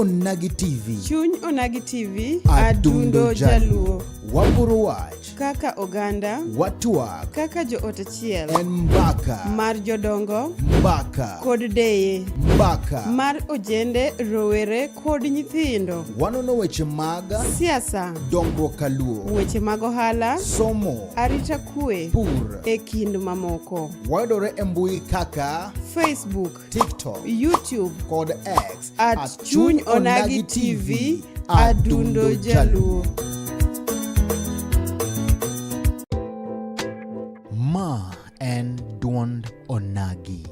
Onagi TV. Chuny Onagi TV. Adundo Jaluo. Wapuro wach. Kaka oganda. Watuak. Kaka jo ot achiel. En mbaka. Mar jodongo. Mbaka. Kod deye. Mbaka. Mar ojende, rowere kod nyithindo. Wanono weche mag siasa. Dongruok kaluo. Weche mag ohala. Somo. Arita kwe. Pur. E kind mamoko. Wayudore e mbui kaka Facebook, TikTok, YouTube kod X at Chuny Onagi TV. Adundo Jaluo. Ma en duond Onagi.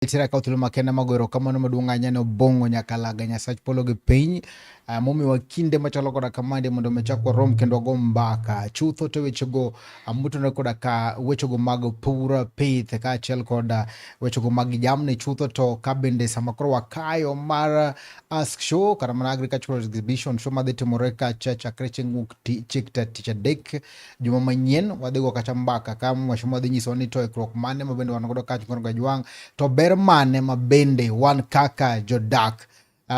Itira ka utuluma kena magoro kamano maduonga nyano bongo nyakalaga nyasach polo gi piny momi wakinde machalo koda kamande mondo mechakwa rom kendo go mbaka chutho to wechego amutone koda ka wechego mag pura pith ka achiel koda wechego mag jamne chutho to kabende samakoro wakayo mar ask show kara mana agricultural exhibition show madhi timore ka chakre chieng' chikta tich adek juma manyien wadhigo kacha mbaka ka mwashumu wadhi nyiso ni to ekrok mane mabende wanagodo kach kono gajwang to ber mane mabende wan kaka jodak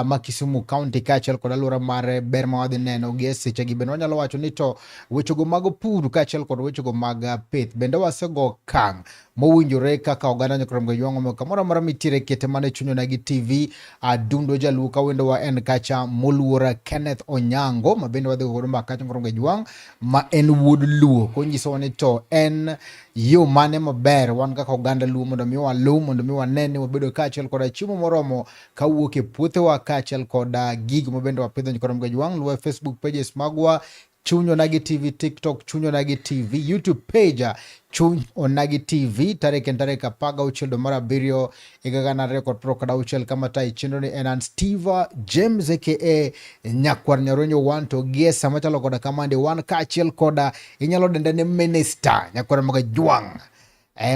ma Kisumu County kaachiel kod alwora mare ber ma wadhi neno gi sechegi bende wanyalo wacho ni to wechego mag pur kaachiel kod wechego mag pith bende wasego kang' mowinjore kaka oganda nyakrom ga ywang' omiyo kamoro amora mitiere kete mane Chuny Onagi TV Adundo Jaluo ka wendo wa en kacha moluora Kenneth Onyango ma bende wadhi godo mbaka kacha nyakrom ga ywang' ma en wuod Luo konyiso ni to en yo mane maber wan kaka oganda Luo mondo mi walu mondo mi wanene wabedo kaachiel kod chiemo moromo kawuok e puothewa kaachiel kod gigo mabende wapidho nyakrom ga ywang' luo Facebook pages magwa Chuny Onagi TV, TikTok Chuny Onagi TV, YouTube page Chuny Onagi TV. Tarehe 16 dwe mar abiriyo higa 2026 kama tai chenro ni en Steve James aka Nyakwar Nyaronyo 1 to giesa machalo koda kamande wan kaachiel koda inyalo dende ne minister Nyakwar mag ywang'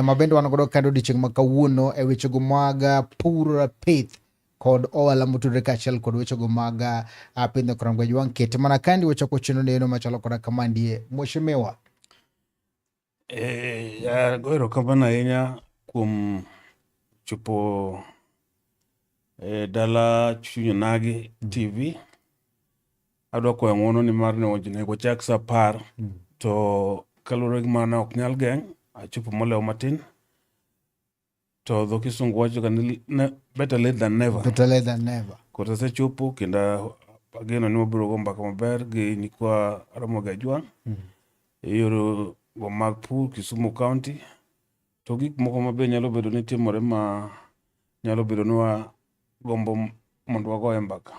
mabende wan godo kando dichieng' ma kawuono e wechego mag pur pith kod ohala motudore kaachiel kod wechego mag pith nyakrom ga ywang' kete mana kandi wechako chenro neno machalo koda kamandie mheshimiwa. Goero kamano ahinya kuom chopo dala Chuny Onagi TV. Adwa kwayo ng'uono ni mar nego chak sa 10 to kaluwore gi mana ok nyal geng' achopo molewo matin to dho kisungu wacho ga ni better late than never. Better late than never. Koro asechopo kendo ageno ni wabiro go mbaka maber gi nyikwa Ramogi Ajwang' e yoro go mag pur Kisumu County to gik moko mabe nyalo bedo ni timore ma nyalo bedo ni wa gombo mondo wagoye mbaka.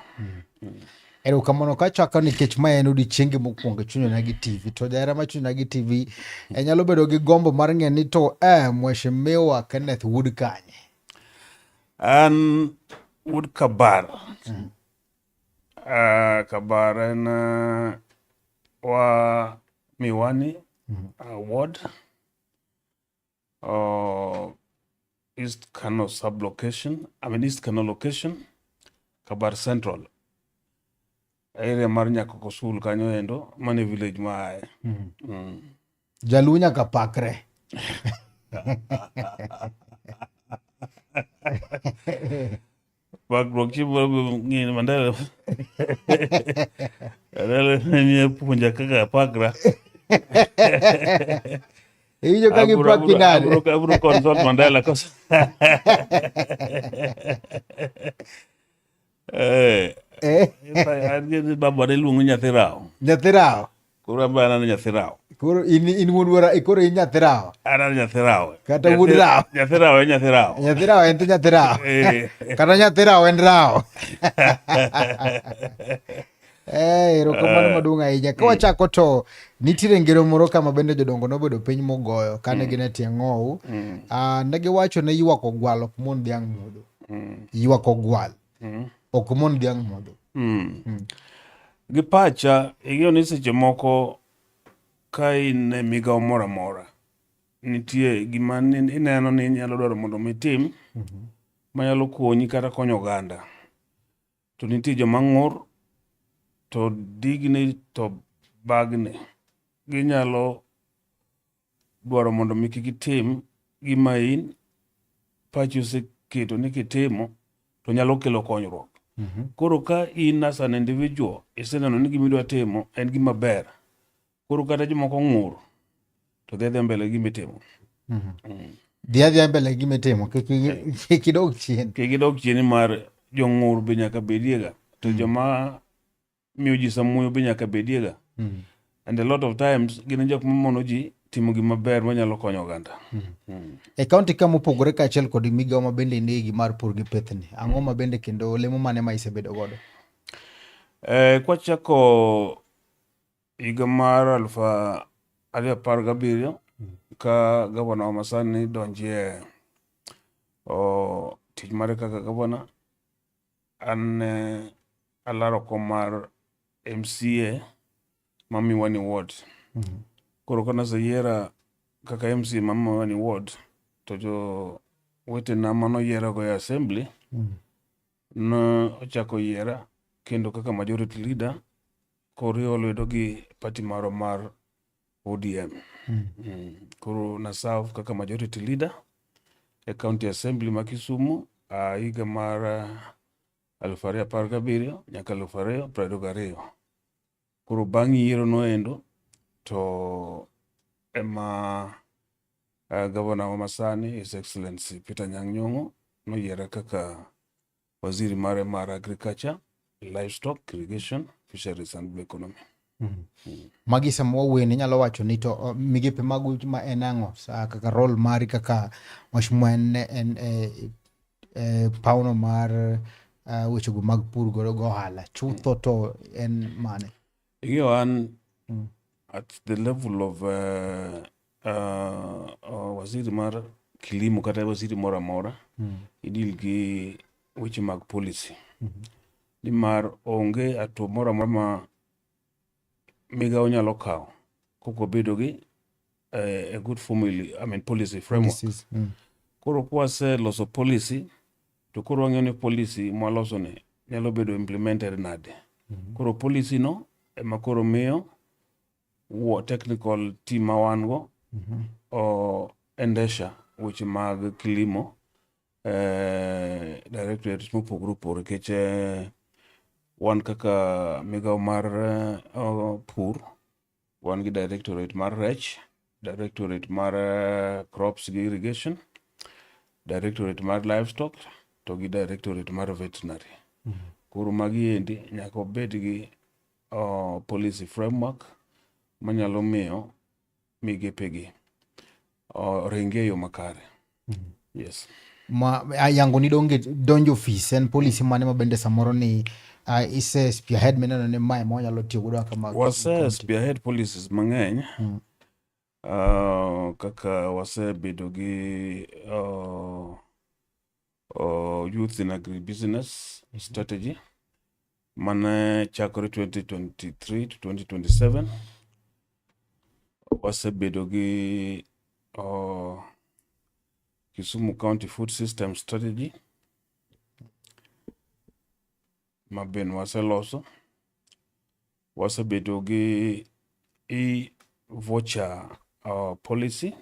Erokamano kachako nikech ma en odiochienge mokwongo chunyona gi TV. To jahera machunyona gi TV nyalo bedo gi gombo mar ng'e ni to Mheshimiwa Kenneth Wood kanye? An Wood Kabar. Kabar en wa Miwani Ward. East Kano sub-location. East Kano location. Kabar Central. Area mar Nyakoko Sul kanyo endo. Mane village ma ae. Jaluo nyaka pakre. Pakruok chiemo ng'ini Mandela. Mandela nye puonja kaka pakra. Iyo kagi paki nade? Abro consult Mandela kosa. Baba ne luongo nyathi rao. Nyathi rao? Koro abana nyathi rao. Koro in wuod koro in nyathi rao? Ana nyathi rao. Kata wuod rao? Nyathi rao en nyathi rao. Nyathi rao en to nyathi rao? Kata nyathi rao en rao? Erokamano maduong' ahinya. Kawachako to nitiere ngero moro kama bende jodongo nobedo piny mogoyo kane gin e tie ng'owu. Ne giwacho ne ywak ogwal ok mon dhiang' modho. Ywak ogwal ok mon dhiang' modho. Gi pacha, ing'eyo ni seche moko ka in e migawo moro amora, nitie gima ineno ni inyalo dwaro mondo mitim manyalo konyi kata konyo oganda. To nitie joma ng'ur to digni to bagni ginyalo dwaro mondo mi kik itim gima in pachi oseketo ni kitimo to nyalo kelo konyruok. Koro ka in as an individual iseneno ni gima idwa timo en gima ber, koro kata jomoko ng'ur to dhi mbele gima itimo. Dhi mbele gima itimo, kik idog chien. Kik idog chien mar jong'ur be nyaka bediega, to joma miyo ji samuoyo be nyaka bediega. And a lot of times gin jok mamono ji timo gima ber manyalo konyo oganda. E kaunti ka mopogore kaachiel kod migawo ma bende nigi mar pur gi pithni, ang'o ma bende kendo olemo mane ma isebedo godo? Kwachako higa mar 2017 ka gavana wa Masani donjie tich mare kaka gavana, an alaro kom mar MCA ma Miwani Ward. Koro kana sayiera kaka MCA ma Miwani Ward, to jo wetena mano yiera go e assembly no ochako yiera kendo kaka majority leader koriwo lwedo gi party maro mar ODM. Koro na serve kaka majority leader e county assembly ma Kisumu higa mar 2017 nyaka 2022. Koro bang' yiero noendo to ema gavana wa Masani His Excellency Peter Anyang' Nyong'o noyiera kaka waziri mare mar agriculture, livestock, irrigation, fisheries and blue economy. Magi sama wawuoye ni nyalo wacho ni to migepe magu ma en ang'o kaka role mari kaka Mheshimiwa en pauno mar wechego mag pur godo gohala chutho to en mane? Ing'eyo an at the level of waziri mar kilimo kata waziri moro amora idil gi weche mag policy. Nimar onge ato moro amora ma migawo nyalo kawo koko bedo gi a good formula, policy framework. Koro kwase loso policy to koro wang'eyo ni policy mwaloso ni nyalo bedo implemented nade. Koro policy no ema koro miyo technical team ma wan go endesha weche mag kilimo directorate mopogore opogore nikech wan kaka migawo mar pur wan gi directorate mar rech, directorate mar crops gi irrigation, directorate mar livestock to gi directorate mar veterinary. Koro magi endi nyaka obed gi policy framework manyalo miyo migepegi ringe yo makare. Yes. yango ni donjo office en polisi mane mabende samoro ni ise spearhead meneno ni mae monyalo tiyo godo kama wase spearhead policies mang'eny kaka wasebedo gi youth in agribusiness strategy mane chakore 2023 to 2027. Wasebedo gi Kisumu County Food System Strategy maben waseloso. Wasebedo gi voucher policy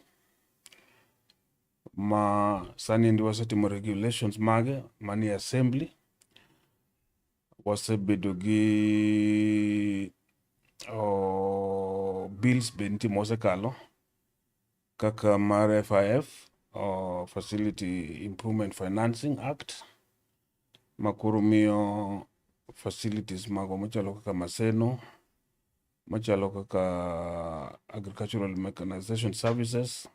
ma sani ndi wasetimo regulations mage mani assembly. Wasebedo gi bills benti mosekalo kaka mar FIF Facility Improvement Financing Act makoro miyo facilities mago machalo kaka Maseno, machalo kaka Agricultural Mechanization Services,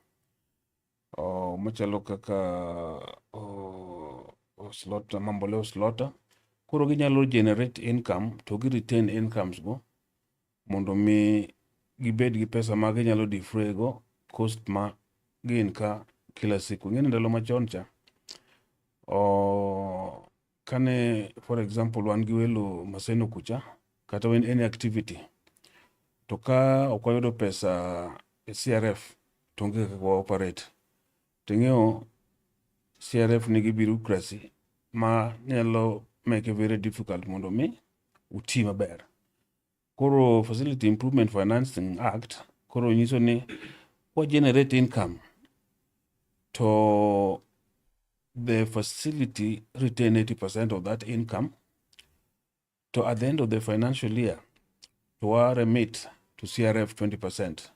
machalo kaka slaughter, Mamboleo slaughter. Koro ginyalo generate income to gi retain incomes go mondo mi gibed gi pesa ma ginyalo defray go cost ma gin ka kila siku. Ng'eni ndalo machon cha kane for example wan gi welo Maseno kucha kata when any activity to ka okwayudo pesa CRF to onge kaka operate. Ting'eyo CRF nigi bureaucracy ma nyalo make it very difficult mondo mi uti maber. Koro Facility Improvement Financing Act koro nyiso ni what generate income to the facility retain 80% of that income to at the end of the financial year to remit to CRF 20%.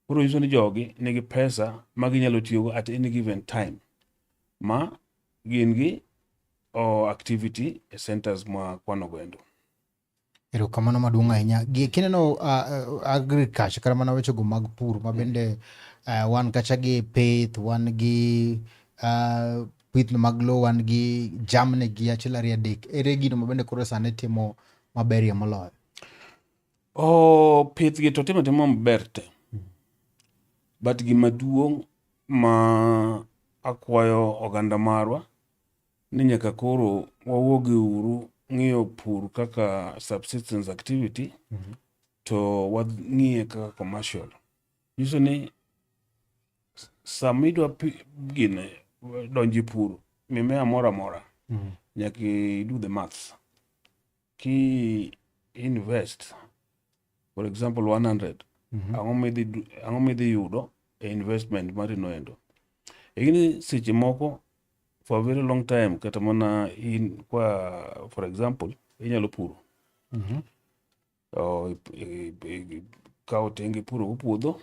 Koro nyiso ni jogi nigi pesa ma ginyalo tiyogo at any given time ma gin gi activity centers ma kwano goendo. Erokamano maduong' ahinya. Kineno agriculture kata mana wechego mag pur mabende wan kacha gi pith, wan gi pith mag lo, wan gi jamni gi achiel ariyo adek. Ere gino mabende koro sani timo maberie moloyo? Pith gi to timo maber te. But gima duong' ma akwayo oganda marwa ni nyaka koro wawuogi uru ng'iyo pur kaka subsistence activity to wang'iye kaka commercial. Nyiso ni samidwa gine donji pur mimea mora mora nyaki do the maths. Ki invest for example 100 ang'o midhi yudo e investment mari noendo. Egini seche moko for a very long time kata mana in kwa for example inyalo puro kao tenge puro go puodho,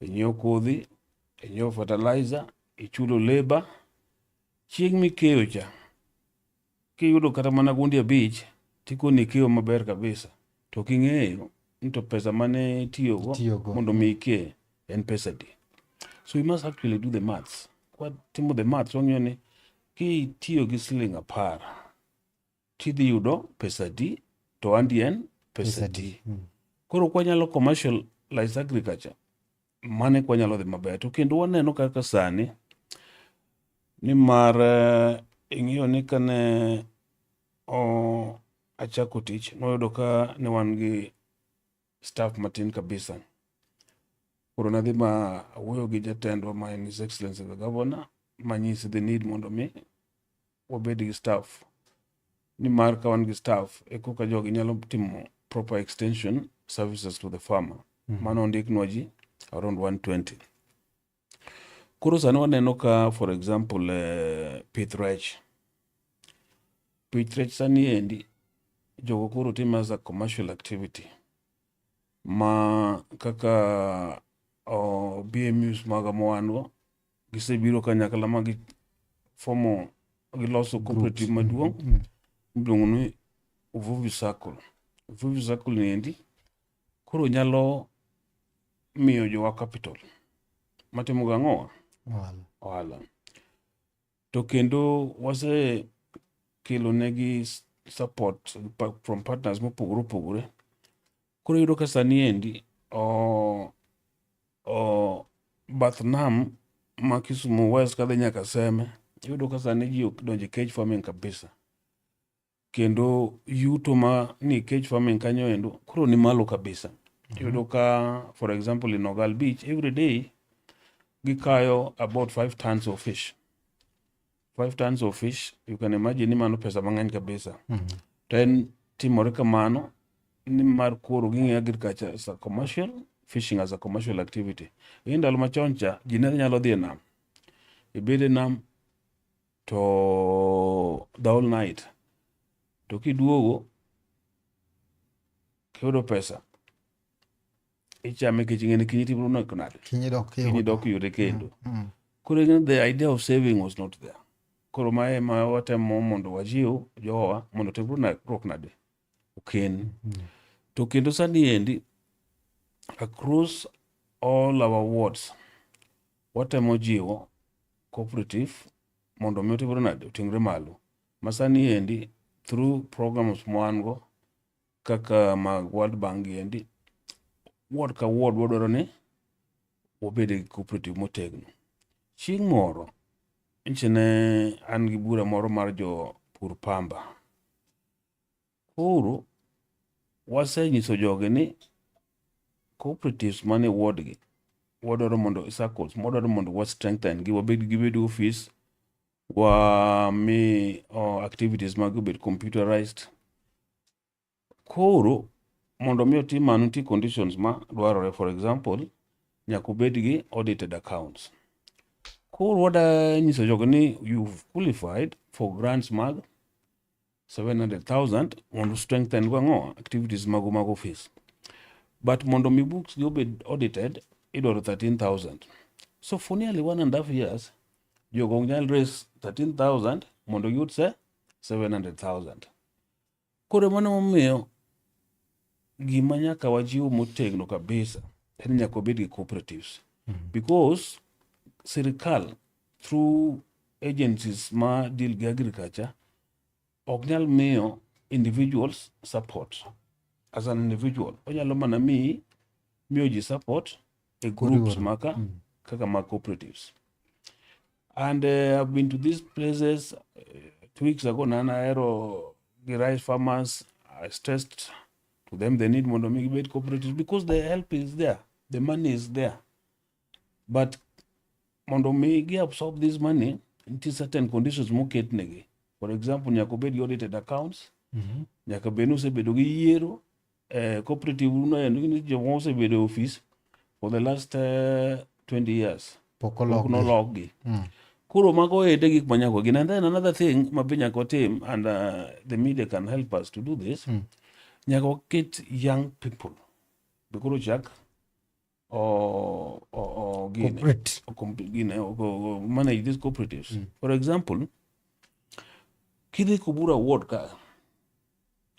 inyiew kodhi, inyiew fertilizer, ichulo labor. Chieng' mikeyo cha kiyudo kata mana gundi 5 tikoni keyo maber kabisa to king'eyo ni to pesa mane tiyogo mondo mi ike en pesa di. So you must actually do the maths. Kwa timo the maths wang'iyo ni kitiyo gi siling 10 tidhi yudo pesa di to andi en pesa di. Koro kwanyalo commercialize agriculture mane kwanyalo dhi maber. To kendo waneno kaka sani ni mar ing'iyo ni kane achako tich noyudo ka ne wan gi staff matin kabisa. Koro nadhi ma awuoyo gi jatendwa ma en His Excellency the Governor manyisi the need mondo mi wabed gi staff. Ni mar ka wan gi staff koka jogi nyalo timo proper extension services to the farmer. Mano ndiknwa ji around 120. Koro sani waneno ka for example pith rech. Pith rech sani endi jogo koro timo as a commercial activity. Ma kaka BMUs maga mowango gisebiro kanyakla ma gifomo giloso cooperative maduong' miluongo ni Uvuvi Circle. Uvuvi Circle niendi koro nyalo miyo jowa capital matimo gang'owa ohala. to kendo wase kelo negi support from partners mopogore opogore. Koro yudo ka sani endi bath nam ma Kisumu West kadhi nyaka Seme, yudo ka sani ji ok donje cage farming kabisa. Kendo yuto ma ni cage farming kanyo endo koro ni malo kabisa. Yudo ka, for example, in Ogal Beach, every day gikayo about 5 tons of fish. 5 tons of fish, you can imagine ni mano pesa mang'eny kabisa. To en timore kamano ni mar koro ging'e agriculture as a commercial, fishing as a commercial activity. E ndalo machon cha, ji ne nyalo dhi e nam. Ibede nam to the whole night. To kiduogo, kiyudo pesa. Ichame kech ing'eni kinyi tibiro nok nade. Kinyi dok yude kendo. Koro the idea of saving was not there. Koro mae ma watemo mondo wajiw jowa mondo tibiro nok nade. Oken. To kendo sani endi, across all our wards, watemo jiwo cooperative mondo miyo tibiro nade otingre malo. Masani endi, through programs mwango kaka mag World Bank endi, ward ka ward wadwaro ni wabede gi cooperative motegno. Chieng' moro ne an gi bura moro mar jo pur pamba. Koro wasenyiso joge ni cooperatives mane ward gi wadwaro mondo circles wadwaro mondo wa strengthen gi wabed office wa mi activities mag bed computerized. Koro mondo mi otim mano nitie conditions ma dwarore. For example, nyaka obed gi audited accounts. Koro wada nyiso jogo ni you've qualified for grants mag 700,000 mondo strengthen go activities mag office. But mondo mi books gi obed audited, idwaro 13,000. So for nearly 1.5 years, jogo nyal raise 13,000 mondo yud 700,000. Koro mano momiyo gima nyaka wajiw motegno kabisa en nyaka obed gi cooperatives. Because sirikal through agencies ma deal gi agriculture ok nyal miyo individuals support. As an individual, onyalo mana miyo ji support a groups maka kaka ma cooperatives. And I've been to these places 2 weeks ago. Nana aero the rice farmers, I stressed to them they need mondo mi bed cooperatives because the help is there, the money is there. But mondo mi absorb this money into certain conditions moket negi. For example, nyaka bed audited accounts, nyaka benu se bedo gi yiero, cooperative uno eno jomo se bedo office for the last 20 years. Pokolog gi. Kuro mago ede gik manyako gin. And then another thing ma be nyaka team, and the media can help us to do this. Nyaka get young people bikuro chak manage these cooperatives. For example, kidhi kubura ward ka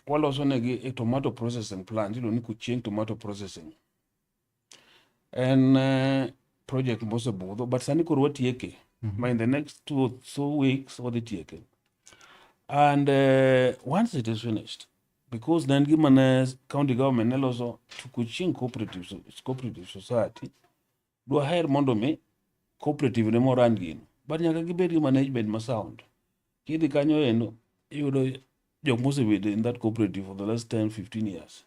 waloso negi a tomato processing plant, ilo ni Kuchieng tomato processing. And project mose budho, but sani kuro watieke. In the next 2 weeks, what it take. And once it is finished, because then given as county government and also to Kuchieng cooperative society, do a hire mondo me cooperative ne more angin. But nyaka gibedi management ma sound. Kidi kanyo eno, you know, jok mose been in that cooperative for the last 10-15 years.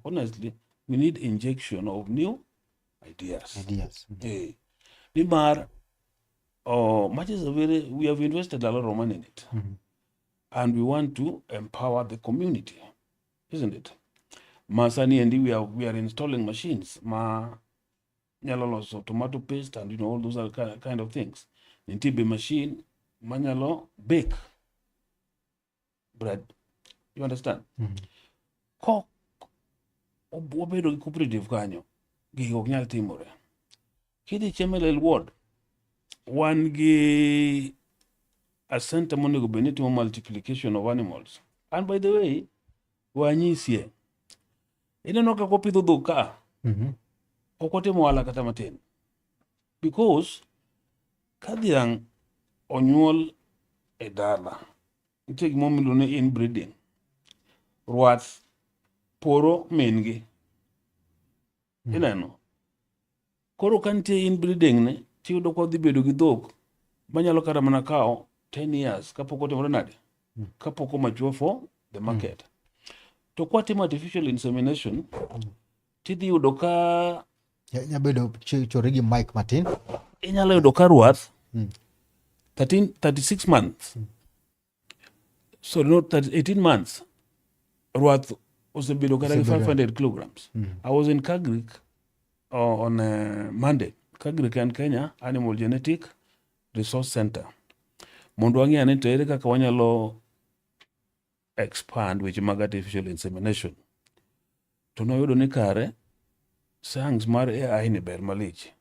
Honestly, we need injection of new ideas. Nimar, much is we have invested a lot of money in it. And we want to empower the community, isn't it? Masani and we are installing machines, nyalo so tomato paste and all those other kind of things. In TB machine, manyalo bake bread. You understand? Ko obedo cooperative kanyo gigo nyal timore. Kidi chemelel ward one gi a center monego benito multiplication of animals. And by the way, wanyisie ineno kako pidho dhok ka okotimo wala kata matin, because ka dhiang' onyuol e dala. Nitie gima iluongo ni inbreeding. Rwath poro min gi. Ineno. Koro ka nitie inbreeding ne, tiyudo ka odhi bedo gi dhok manyalo kata mana kawo 10 years kapok otimore nade? Kapok mature for the market. To kwa timo artificial insemination, tidhi yudo ka Nyabedo chori gi mic matin. inyalo yudo ka rwath 36 months. Sorry, not 18 months. Rwath osebedo kata 500 kilograms. I was in Kagrik on Monday. Kagrik and Kenya Animal Genetic Resource Center. Mondo wangi ane to ere kaka wanyalo expand weche mag artificial insemination. To noyudo ni kare science mar AI ni ber malich.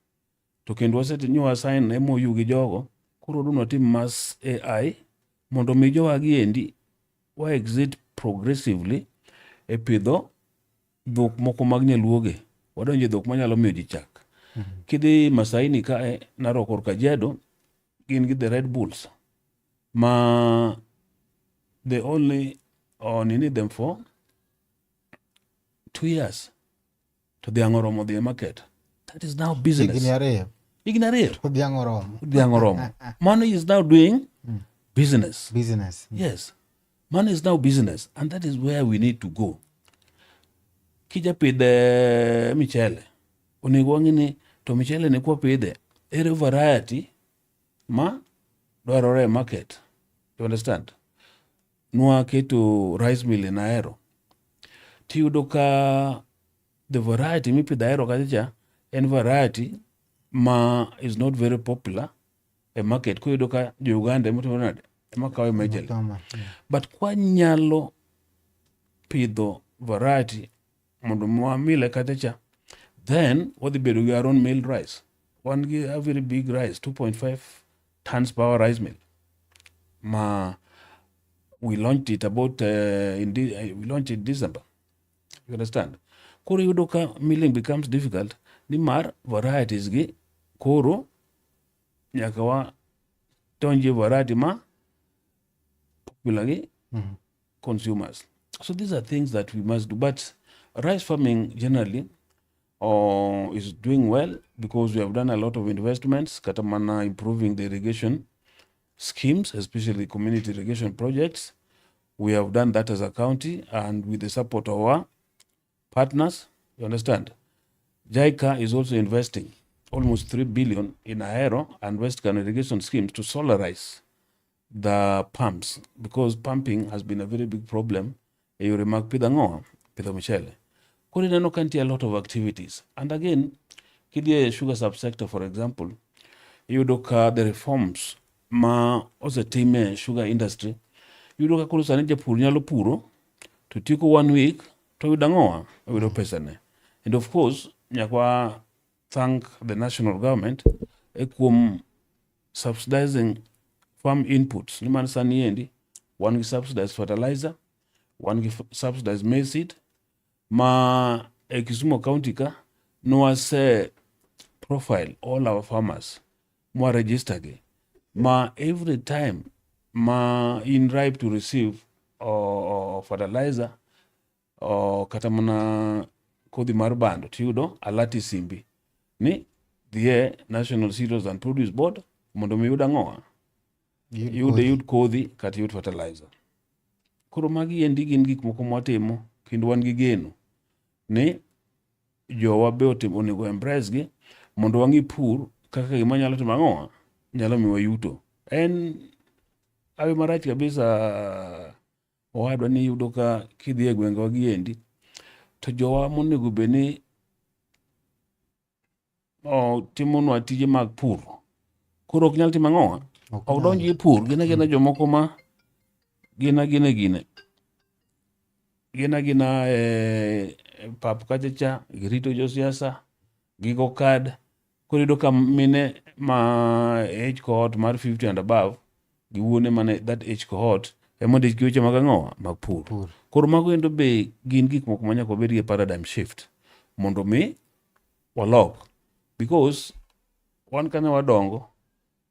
To kendo wasetinyo assign MOU gi jogo, koro dun watim mass AI mondo mi jowa gi endi wa exit progressively e pidho dhok moko mag nyaluoge. Wadonje dhok manyalo miyo ji chak. Kidhi Masaini kae Narok or Kajiado, gin gi the Red Bulls. Ma they only need them for 2 years to the angoromo the market. That is now business. Ignario. Money is now doing business. Yes. Money is now business. And that is where we need to go. Kija pidhe michele. Onego wang'ini to michele ne kwa pidhe. Ere variety ma dwarore market. You understand? Nwa keto rice mill in Ahero. Tiyudo ka the variety mi pidha Ahero kacha en variety ma is not very popular e market. Kuyudo ka Uganda ema kawe majorly. But kwa nyalo pidho variety mondo mwa mile kacha, then what the bedo gi our own milled rice. One gi a very big rice, 2.5 tons per rice mill. We launched it about we launched it in December. You understand? Koro yudo ka milling becomes difficult. Nimar varieties gi koro nyaka wa tonje variety ma popular gi consumers. So these are things that we must do. But rice farming generally is doing well because we have done a lot of investments, katamana improving the irrigation schemes, especially community irrigation projects. We have done that as a county and with the support of our partners. You understand? JICA is also investing almost 3 billion in Ahero and Western irrigation schemes to solarize the pumps because pumping has been a very big problem. You remark Pidango, Michele. Kurinano can't a lot of activities. And again, Kidia sugar subsector, for example, you look at the reforms ma also team sugar industry. You look at Kurusanija Purnyalo Puro to take 1 week to Dangoa with pesane. And of course, Nyakwa thank the national government ekum subsidizing farm inputs. Niman sani endi, one subsidized fertilizer, one subsidized maize seed. Ma Kisumu County ka no say profile all our farmers. More register ge. Ma every time ma in ripe to receive fertilizer or katamana kodi marbando tiyudo alati simbi ni the National Cereals and Produce Board mondo mi yuda ngoa yud kodi kata yud fertilizer. Koro magi endi gin gik moko mwatimo kendo wan gi geno ni jowa be onego embrace gi mondo wangi pur kaka gima nyalo timo ang'oa nyalo miwa yuto. En awe marach kabisa owadwa ni yudo ka kidhi e gwenge wagi endi to jowa monego beni timonwa tije mag pur koro ok nyal timo ang'oa ok donji e pur gina jomoko ma gina pap kachacha girito josiasa gigo kad koro yudo ka mine ma age cohort mar 50 and above giwuone mane that age cohort emodich gi weche mag ang'oa mag pur. Koro mago endo be gin gik moko manyaka wabed gi paradigm shift mondo mi walok because one kane wadongo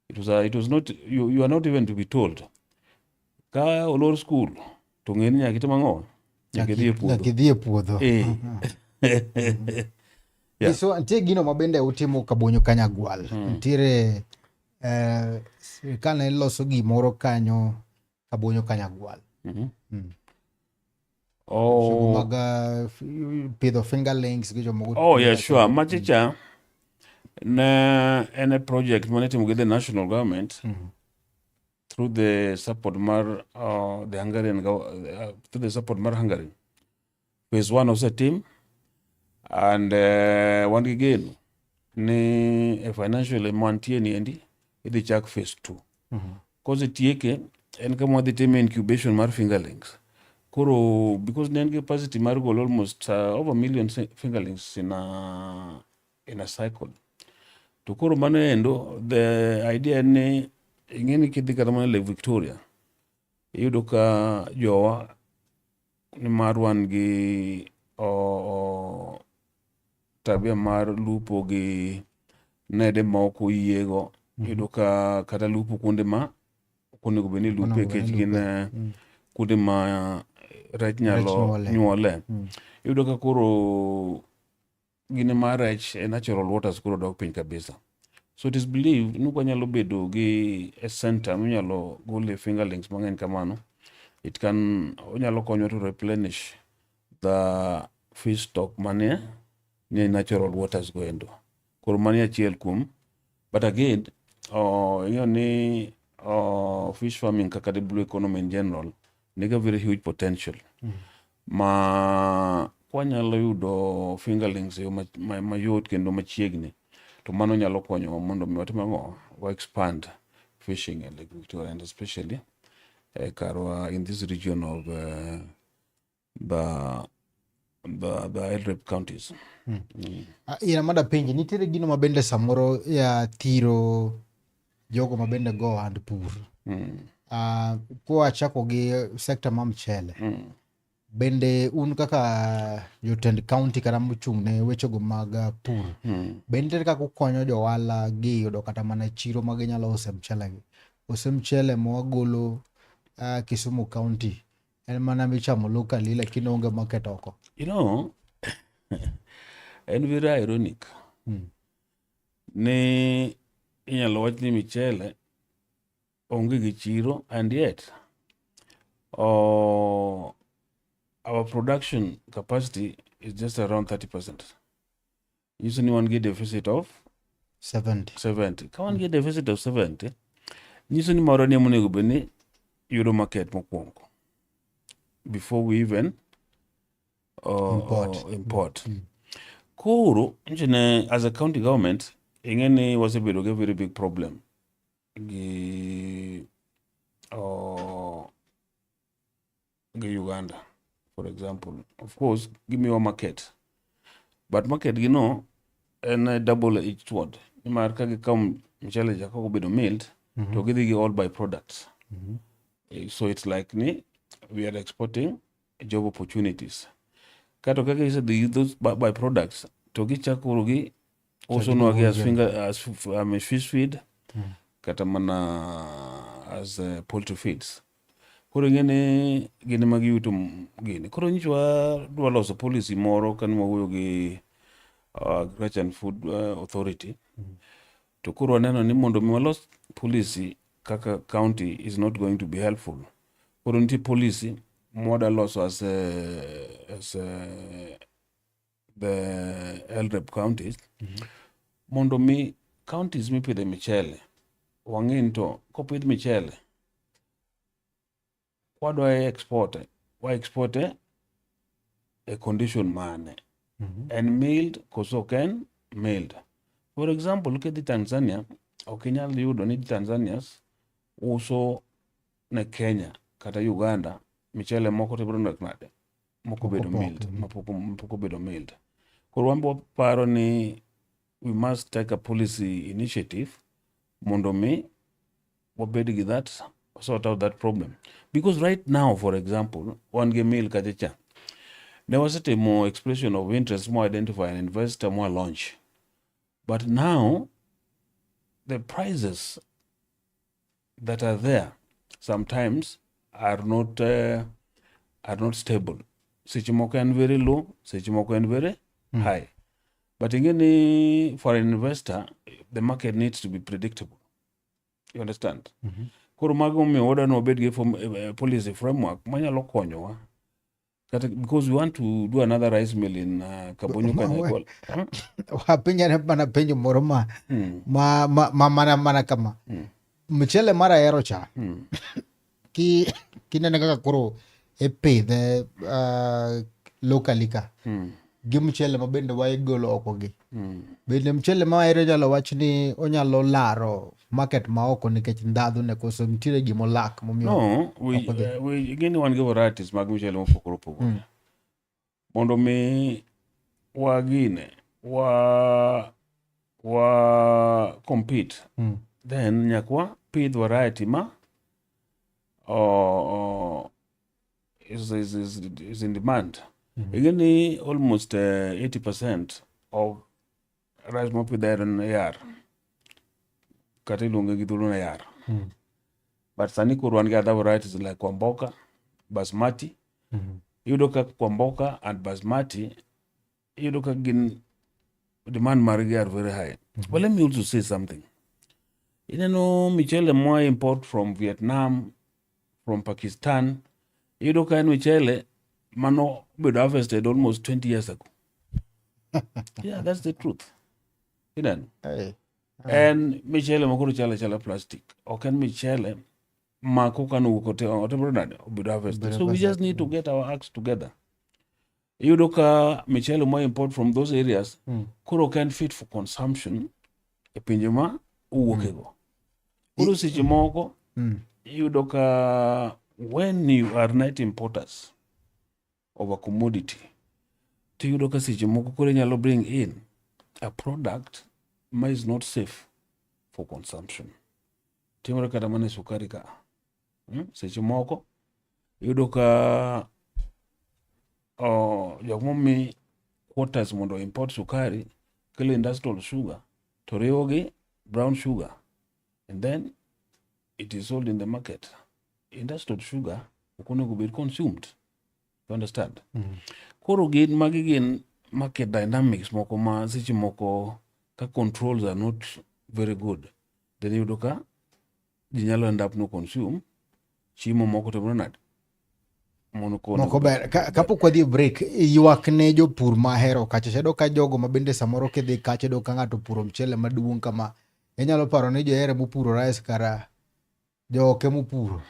it was not you are not even to be told ka olor skul to ng'eni nyaka itim ang'o, nyaka idhi e puodho. Nyaka idhi e puodho. Yeah. So nitie gino ma bende utimo Kabonyo Kanyagwal. Nitiere sirikal ne loso gimoro kanyo Kabonyo Kanyagwal. Jogo mag pidho fingerlings gi jomoko. Oh yeah, sure. Machicha na en a project manitimo gi the national government through the support mar the Hungarian through the support mar Hungary. Phase 1 osetim and wan gi geno ni financially mantie ni endi idhi chak phase 2. Kosetieke en kama wadhi time incubation mar fingerlings. Koro because ne en capacity mar golo almost over a million fingerlings in a cycle. To koro mano endo, the idea ni ing'eni kidhi kata mana Lake Victoria iyudo ka jowa ni mar wan gi tabia mar lupo gi nede ma ok oyiego. Iyudo ka kata lupo kuonde ma onego bed ni lupe kech gin kuonde ma rech nyalo nyuole. Iyudo ka koro gine mar rech natural waters koro dok piny kabisa. So it is believed ni kwanyalo bedo gi a center minyalo gole fingerlings mang'eny kamano. It can onyalo konyo to replenish the fish stock mane ni natural waters go endo. Koro mani achiel kuom. But again, ing'eyo ni fish farming kaka the blue economy in general nigi a very huge potential. Ma kwanyalo yudo fingerlings mayot kendo machiegni to mano nyalo konyo mondo mi watim ang'o wa expand fishing in Lake Victoria and especially karwa in this region of the LREP counties. Ina mada penji, nitiere gino ma bende samoro ya thiro jogo ma bende go and pur. Kwa chako gi sekta ma mchele. Bende un kaka jotend county kata mochung' ne wechego mag pur. Bende kaka ukonyo jo ohala gi yudo kata mana chiro ma ginyalo use mchele gi. Use mchele mwagolo Kisumu County. En mana michamo locally lakini onge market oko. You know, en very ironic. Ne inyalo wach ni michele onge gi chiro and yet our production capacity is just around 30%. Usually one get deficit of 70. Can one get deficit of 70? Usually maroni monego beni euro market mokwongo before we even import. Koro njene as a county government ing'eni wasebedo gi a very big problem gi Uganda. For example, of course, give me your market. But market, you know, and a double-edged sword. Nimar kagi come mchele jako bedo milled, to give you all byproducts. So it's like we are exporting job opportunities. Kato kagi said those byproducts, to gi chakurugi also know as fish feed, kata mana as poultry feeds. Koro ng'ene gine mag yuto gini. Koro nyichwa dwa loso policy moro kan mwawuoyo gi Agriculture and Food Authority. To koro waneno ni mondo mi walos policy kaka county is not going to be helpful. Koro nitie policy mwada loso as the LREP counties. Mondo mi counties mipidhe michele wang'in to kopidh michele wadwa export a condition mane and milled koso ken milled. For example, look at the Tanzania. Okinyal yudo ni Tanzanians uso ne Kenya kata Uganda michele moko to bro nade moko bedo milled moko bedo milled. Koro wambo paro ni we must take a policy initiative mondo mi wabed gi that sort out that problem. Because right now, for example, one game meal kajecha. There was a more expression of interest, more identify an investor, more launch. But now, the prices that are there sometimes are not stable. Seche moko en very low, seche moko en very high. But again, for an investor, the market needs to be predictable. You understand? Koro mago mi order no bed give policy framework manyalo konyowa. Because we want to do another rice mill in Kabonyo Kanyagwal. Wapinya mana penjo moro mana kama. Mchele mara ero cha. Kinene kaka koro ipidhe locally ka. Gi mchele ma bende waigolo oko gi. Bende mchele ma ero nyalo wach ni onyalo laro market ma oko nikech ndhadhu ne koso mtire gimo lak momiyo. No, we again wan give varieties mag mchele mopogore opogore. Mondo mi wagine wa compete. Then nyakwa pidh variety ma is in demand. Again, almost 80% of rice mopidher en yar. Kata iluonge gi dholuo na yar. But sani koro wan gi other varieties like Kwamboka, Basmati. Yudo ka Kwamboka and Basmati, yudo ka gin demand margi are very high. But let me also say something. Michele mwa import from Vietnam, from Pakistan, yudo ka en michele mano bedo harvested almost 20 years ago. Yeah, that's the truth. Hey. And michele makuru chala plastic. Oken michele makuka no kote bedo harvested. So we just need to get our acts together. Yudo ka michele mwa import from those areas, kuro can fit for consumption. E pinje ma uwokego. Kuro seche moko, yudo ka when you are net importers of a commodity, to yudo ka seche moko kuro nyalo bring in a product ma is not safe for consumption. Timore kata mana sukari ka. Seche moko, yudo ka jokmomi quotas mondo import sukari, kele industrial sugar, to riwogi brown sugar, and then it is sold in the market. Industrial sugar okonego be consumed. You understand? Koro magi gin market dynamics moko ma seche moko ka controls are not very good. Then yudo ka ji nyalo end up no consume chiemo moko to bronad. Moko ber kapok wadhi break, ywak ne jopur mahero kacha chedo ka jogo ma bende samoro kidhi kacha do ka ng'ato puro mchele maduong' kama inyalo paro ni johero mopuro rice kara joke mopuro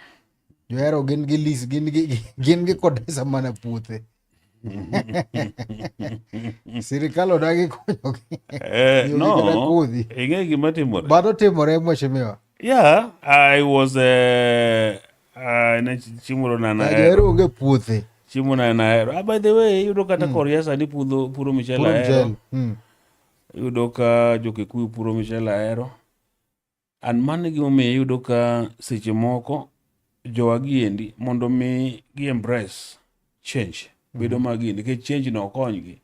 johero gin gi lis gin gi kodesa mana puothe. Sirikal odagi konyogi. No, ing'e gima timore. Bado timore mheshimiwa. Yeah, I was chimuro na johero onge puothe. Chiemo na ahero. By the way, yudo kata Korea sani puro michele ahero. Yudo ka Jo-Kikuyu puro michele ahero. And mano gimomiyo yudo ka seche moko jowagiendi mondo mi gi embrace change. Bedo magini nikech change no okonygi.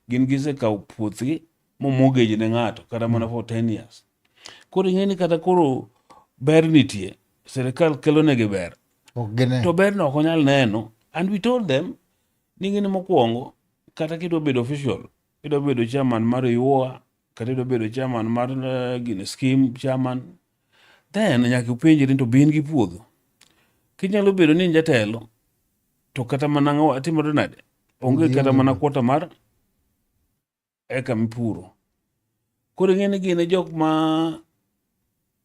Gin gisekawo puothgi momogej ne ng'ato kata mana for 10 years. Koro ing'eni kata koro ber nitie. Sirikal kelo negi ber. To ber no ok onyal neno. And we told them, ningini mokwongo, kata kidwa bedo official, kidwa bedo chairman mar UOA, kata kidwa bedo chairman mar scheme chairman, then nyaka upenjri to bin gi puodho. Kinyalo bedo ni jatelo, to kata mana timore nade, onge kata mana kwota mar eka mipuro. Koro ing'eni gine jok ma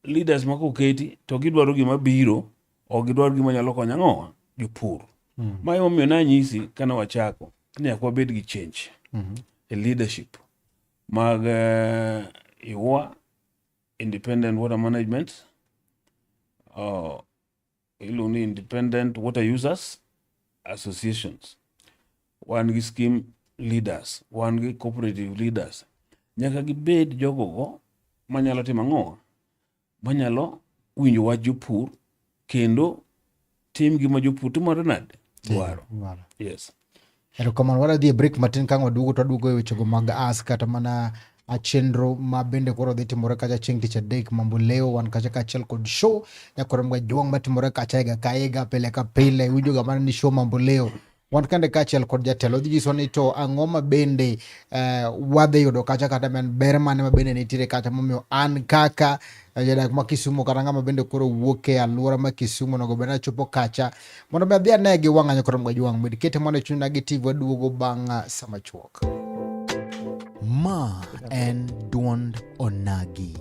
leaders ma koketi, to gidwaro gima biro, o gidwaro gima nyalo konyo ang'owa, jopur. Ma emomiyo nanyisi kana wachako ni nyaka wabed gi change e leadership mag UOA, independent water management, independent water users associations, wan gi scheme leaders, wan gi cooperative leaders. Nyaka gibed jogogo manyalo timo ang'owa, manyalo winjo wach jopur kendo tim gima jopur timore nade dwaro. Yes. Erokamano, wadhi e break matin, ka waduogo to waduogo e wechego mag as kata mana chenro ma bende koro dhi timore kacha chieng' tich adek mambo leo wan kacha kaachiel kod show nyakoro mga juang matimore kacha higa ka higa pile ka pile winjoga mana ni show mambo leo wan kande kaachiel kod jatelo dhi nyiso ni to ang'o ma bende wadhi yudo kacha kata men ber mane ma bende nitiere kacha momiyo an kaka jadak ma Kisumu kata ng'ama bende koro wuok e alwora ma Kisumu onego bed nachopo kacha mondo mi adhi ane gi wang'a nyakoro mga juang bed kete mondo chunyna gi TV waduogo bang' sama chuok. Ma en duond onagi.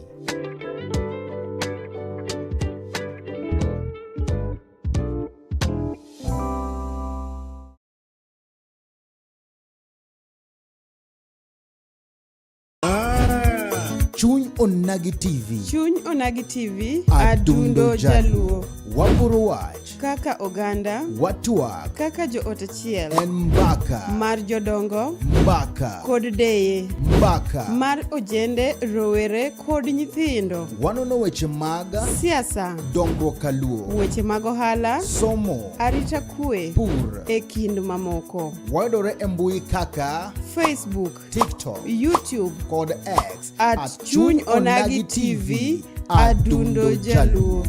Chuny Onagi TV. Chuny Onagi TV, Adundo Jaluo. Waporo wach. Kaka oganda, watwak. kaka joot achiel. En mbaka. Mar jodongo, mbaka. kod deye. mbaka. Mar ojende, rowere kod nyithindo. Wanono weche mag siasa, dongruok kaluo. weche mag ohala, somo, arita kwe, pur, e kind mamoko. wayudore e mbui kaka Facebook, TikTok, YouTube kod X at Chuny Onagi TV, Adundo Jaluo.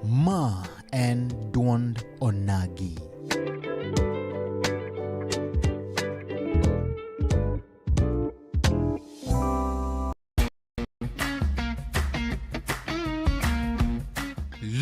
Ma en duond onagi.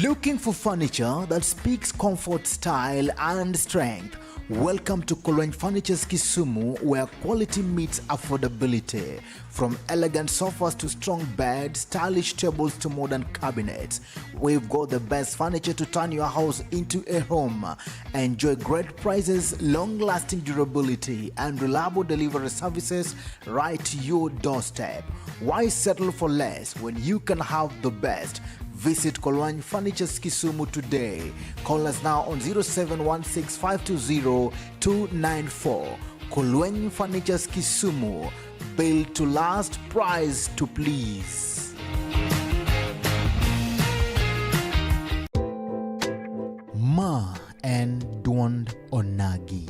Looking for furniture that speaks comfort, style, and strength? Welcome to Kolweny Furniture's Kisumu, where quality meets affordability. From elegant sofas to strong beds, stylish tables to modern cabinets, we've got the best furniture to turn your house into a home. Enjoy great prices, long-lasting durability, and reliable delivery services right to your doorstep. Why settle for less when you can have the best? Visit Kolweny Furniture's Kisumu today. Call us now on 0716-520-294. Kolweny Furniture's Kisumu. Built to last, price to please. Ma en duond onagi.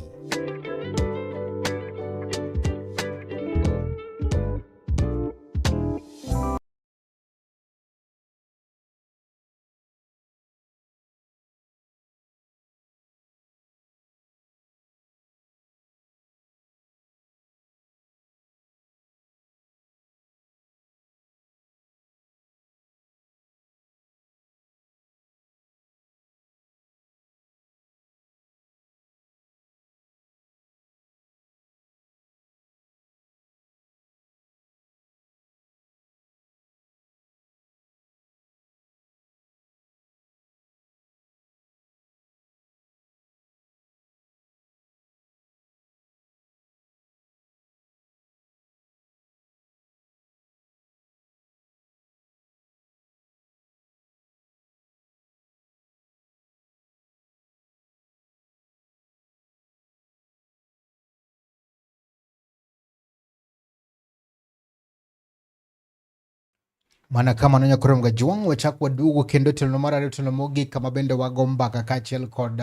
Mana kama nonya kuro mga juang wachak wadugo kendo telo mara re telo mogi kama bende wago mbaka kaachiel kod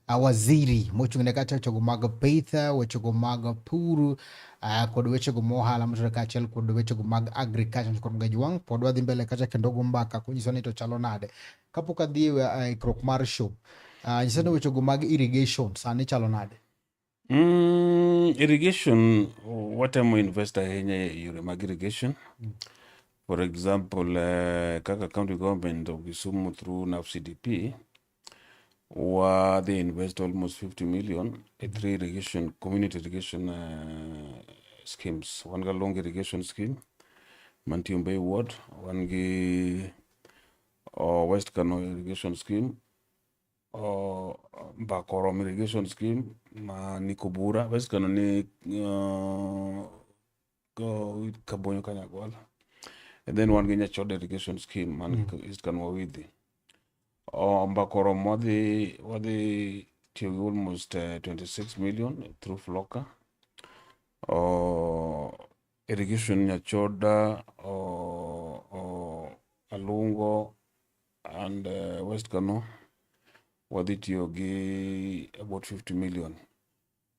waziri mochung'ne kata weche go mag pith, weche go mag pur, kod weche go mohala motore kaachiel kod weche go mag agriculture kod mga juang pod wadhi mbele kacha kendo go mbaka kunyiso ni to chalo nade kapok adhi ikrok mar show. Nyisa ni weche go mag irrigation sani chalo nade? Irrigation, watemo invest ahinya e yore mag irrigation. For example, Kaka County Government of Kisumu through NAFCDP, where they invest almost 50 million in 3 irrigation, community irrigation schemes. One ga long irrigation scheme, Mantium Bay Ward, one gi West Kano irrigation scheme, Bakorom irrigation scheme, Nikobura, West Kano ni Kabonyo Kanyagwal. And then one Genya Chod irrigation scheme, man East Kanwawidi. Bakorom wadi to almost 26 million through Floka. Irrigation Nyachoda, Alungo, and West Kano wadi to about 50 million.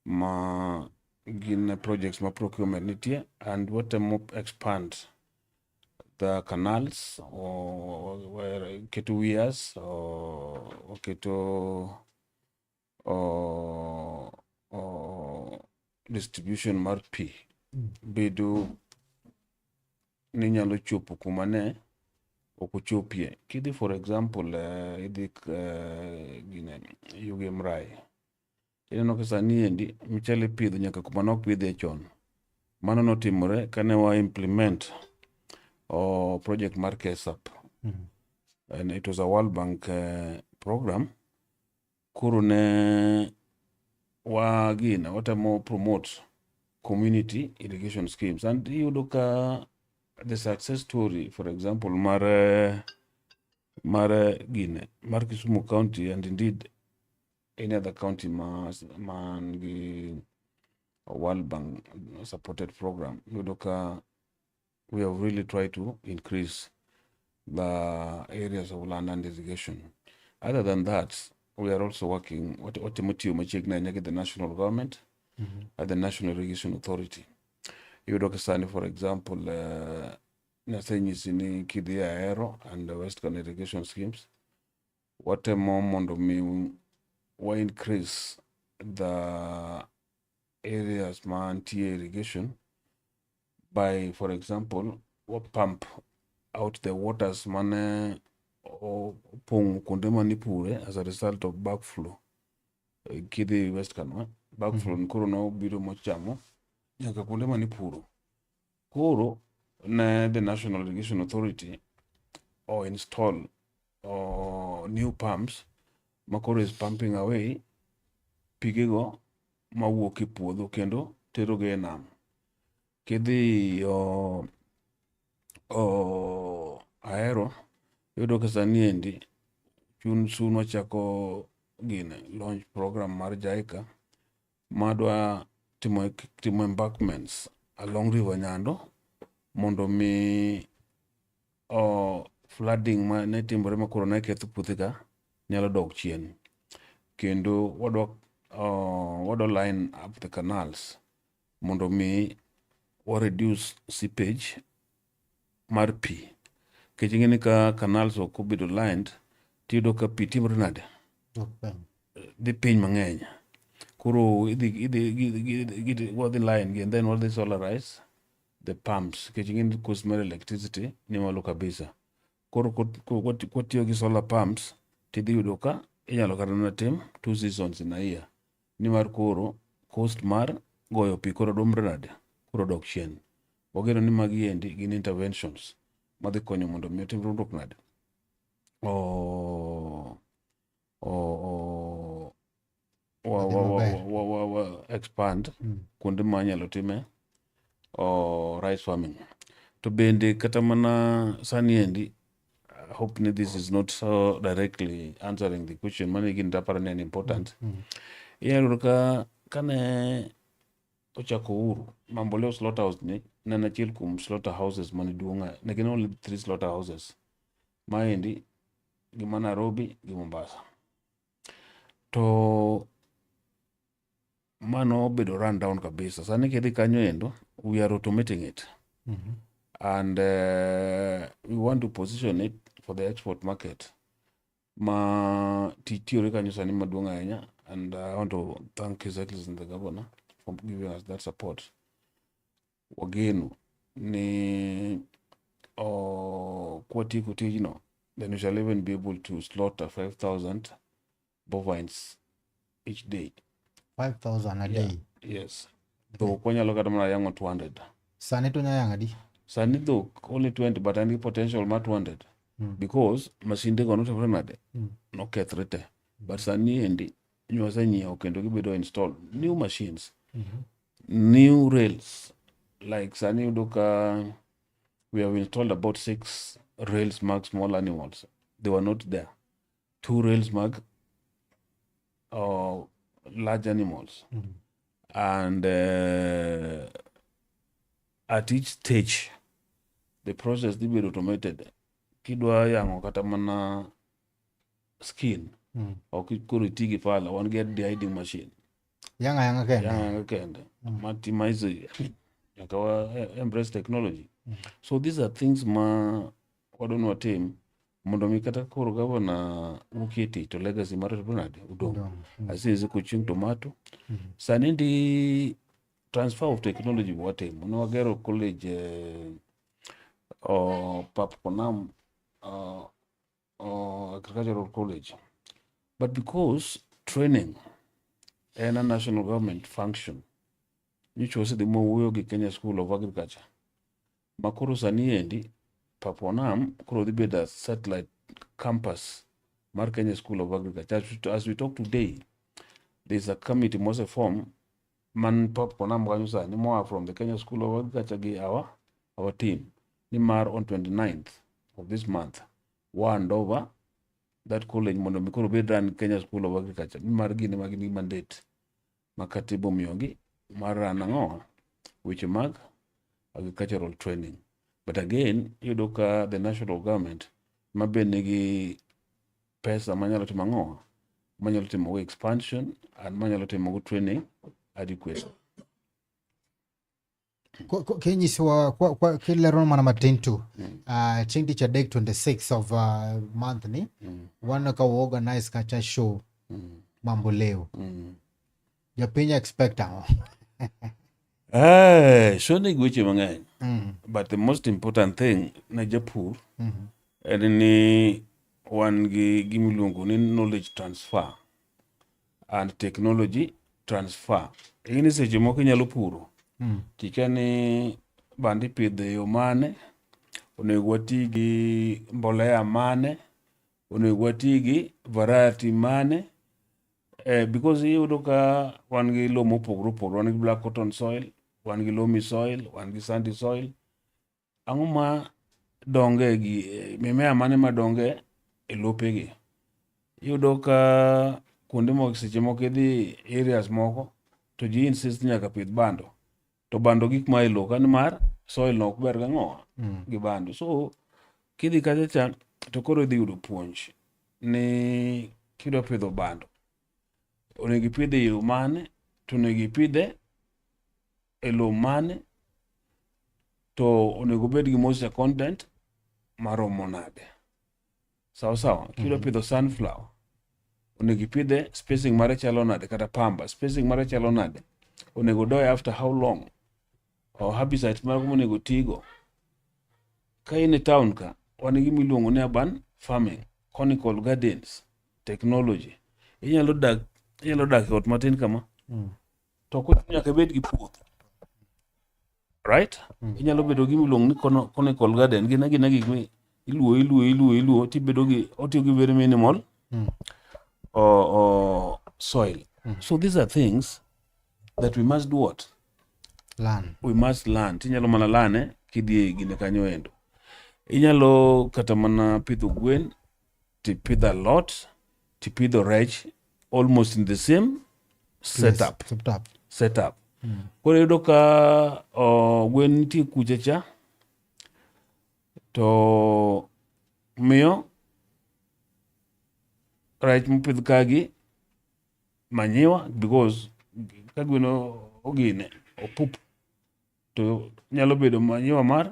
ma gin projects ma procurement nitie, and watemo expand the canals or where keto weirs or keto distribution mar pi bedo ni nyalo chopo kuma ne ok ochopie. Kidhi for example idhi gine Yuge Mrai, ineno ka sani endi michele pidho nyaka kuma nok pidhe chon. Mano notimore kane wa implement project mar KESAP. And it was a World Bank program. Koro ne watemo promote community irrigation schemes, and iyudo ka the success story, for example, mar Kisumu County, and indeed any other county man gi World Bank supported program, iyudo ka we have really tried to increase the areas of land and irrigation. Other than that, we are also working with the national government at the National Irrigation Authority. Yudokasani, for example, Nasenyisini Kidi Aero and the Western irrigation schemes. What a moment of me will increase the areas man irrigation by, for example, what pump out the waters man pong kundema nipure as a result of backflow. Kidi West Kanwa backflow nkuro no biro mochamo nyaka kundema nipuro. Kuro na the National Irrigation Authority or install new pumps makoro is pumping away pigego mawuok e puodho kendo teroge e nam. Kidhi Ahero yudo ka sani endi soon wachako launch program mar JICA madwa timo embankments along River Nyando mondo mi flooding ma ne timore makoro ne ketho puothe ka nyalo dok chien. Kendo wadwa line up the canals mondo mi reduce seepage mar pi. Kechingeni ka canals ok obedo lined, tiyudo ka pi timore nade? Dhi piny mang'eny. Koro wadhi line and then wadhi solarize the pumps. Kechingeni cost mar electricity ni malo kabisa. Koro kwatiyo gi solar pumps, tidhi yudo ka inyalo kata na tim 2 seasons in a year. Nimar koro cost mar goyo pi koro domre nade? Koro dok chien. Wageno ni magi endi gin interventions madhi konyo mondo mi otim rundruok nade expand kuonde ma nyalo time rice farming. To bende kata mana sani endi, I hope this is not so directly answering the question. Mani gin tapara ne important. Iyalo ka kane ochako uru Mamboleo slaughterhouse ni nana achiel kuom slaughterhouses mani duonga. Ne gin only 3 slaughterhouses. Maendi gima Nairobi gi Mombasa. To mano bedo run down kabisa. Sani kidhi kanyo endo, we are automating it. And we want to position it for the export market. Ma titiyore kanyo sani maduong' ahinya, and I want to thank His Excellency the Governor for giving us that support. Wagenu ni kwatieko tijno, then we shall even be able to slaughter 5,000 bovines each day. 5,000 a day? Yes. So kwanyalo kata mana yango 200. Sani to nyayang adi? Sani though only 20, but I need potential ma 200. Because masinde go notimore nade? No kethre te. But sani endi nyuase nyiewo kendo gibedo install new machines, new rails. Like sani udoka, we have installed about 6 rails mag small animals. They were not there. 2 rails mag large animals. And at each stage, the process will be automated. Kidwa yango kata mana skin, or kuri tigi pala, one get the hiding machine. Yanga kende. yanga kende matimize yakawa embrace technology. So these are things ma wadonwa tim mondo mi kata koro gavana wuok tich to legacy mar Bernard udong asisi kuchung tomato sani ndi transfer of technology watimo ne wagero college Pap Konam agricultural college, but because training and a national government function which was the more Kenya School of Agriculture makoro sani endi Pap Konam koro dhi bedo satellite campus mar Kenya School of Agriculture. As we talk today, there's a committee mose form man Pap Konam kanyo sani moa from the Kenya School of Agriculture gi our team nimar on 29th of this month hand over that college mondo mikoro bed run Kenya School of Agriculture nimar gine magini mandate makatibo miyogi mar ranang'o weche mag agricultural training. But again, yudo ka the national government mabe nigi pesa manyalo timo ang'o, manyalo timo expansion and manyalo timo training adequate. Kenyisiwa kwa kilero mana matin tu chieng' tich adek 26 of month ni wan ka organize kacha show mambo leo japiny expect ang'o? Show ni weche mang'eny, but the most important thing na japur en ni wan gi gimiluongo ni knowledge transfer and technology transfer. Ini seche moko inyalo puro tika ni bandi pidho yo mane, onego wati gi mbolea mane, onego wati gi variety mane, because iyudo ka wan gi lowo mopogore opogore, wan gi black cotton soil, wan gi loamy soil, wan gi sandy soil. Ang'o ma donge gi mimea mane ma donge e lopegi. Iyudo ka kuonde moko seche moko idhi areas moko to ji insist nyaka pidh bando. To bando gik ma ilo kan mar soil no ok ber ga ng'o gi bando. So kidhi kacha cha to koro idhi yudo puonj ni kidwa pidho bando onego ipidhe yo mane, to onego ipidhe e lowo mane, to onego bed gi moisture content maromo nade. Sawa. Kidwa pidho sunflower onego ipidhe spacing mare chalo nade, kata pamba spacing mare chalo nade, onego doye after how long, or herbicides mara onego tigo. Ka in e town ka wan gi miluongo ni urban farming, conical gardens technology. Inyalo dak e ot matin kama to ko nyaka bed gi puoth, right? Inyalo bedo gi miluongo ni conical garden gina gik mi iluo tibedo gi otiyo gi very minimal soil. So these are things that we must do what? Learn. We must learn. Tinyalo mana lane kidhi gine kanyo endo. Inyalo kata mana pidho gwen, tipidho a lot, tipidho rech, almost in the same setup. Koro yudo ka gwen nitie kucha cha to miyo rech mopidh kagi manyiwa, because ka gweno ogine opup to nyalo bedo manyiwa mar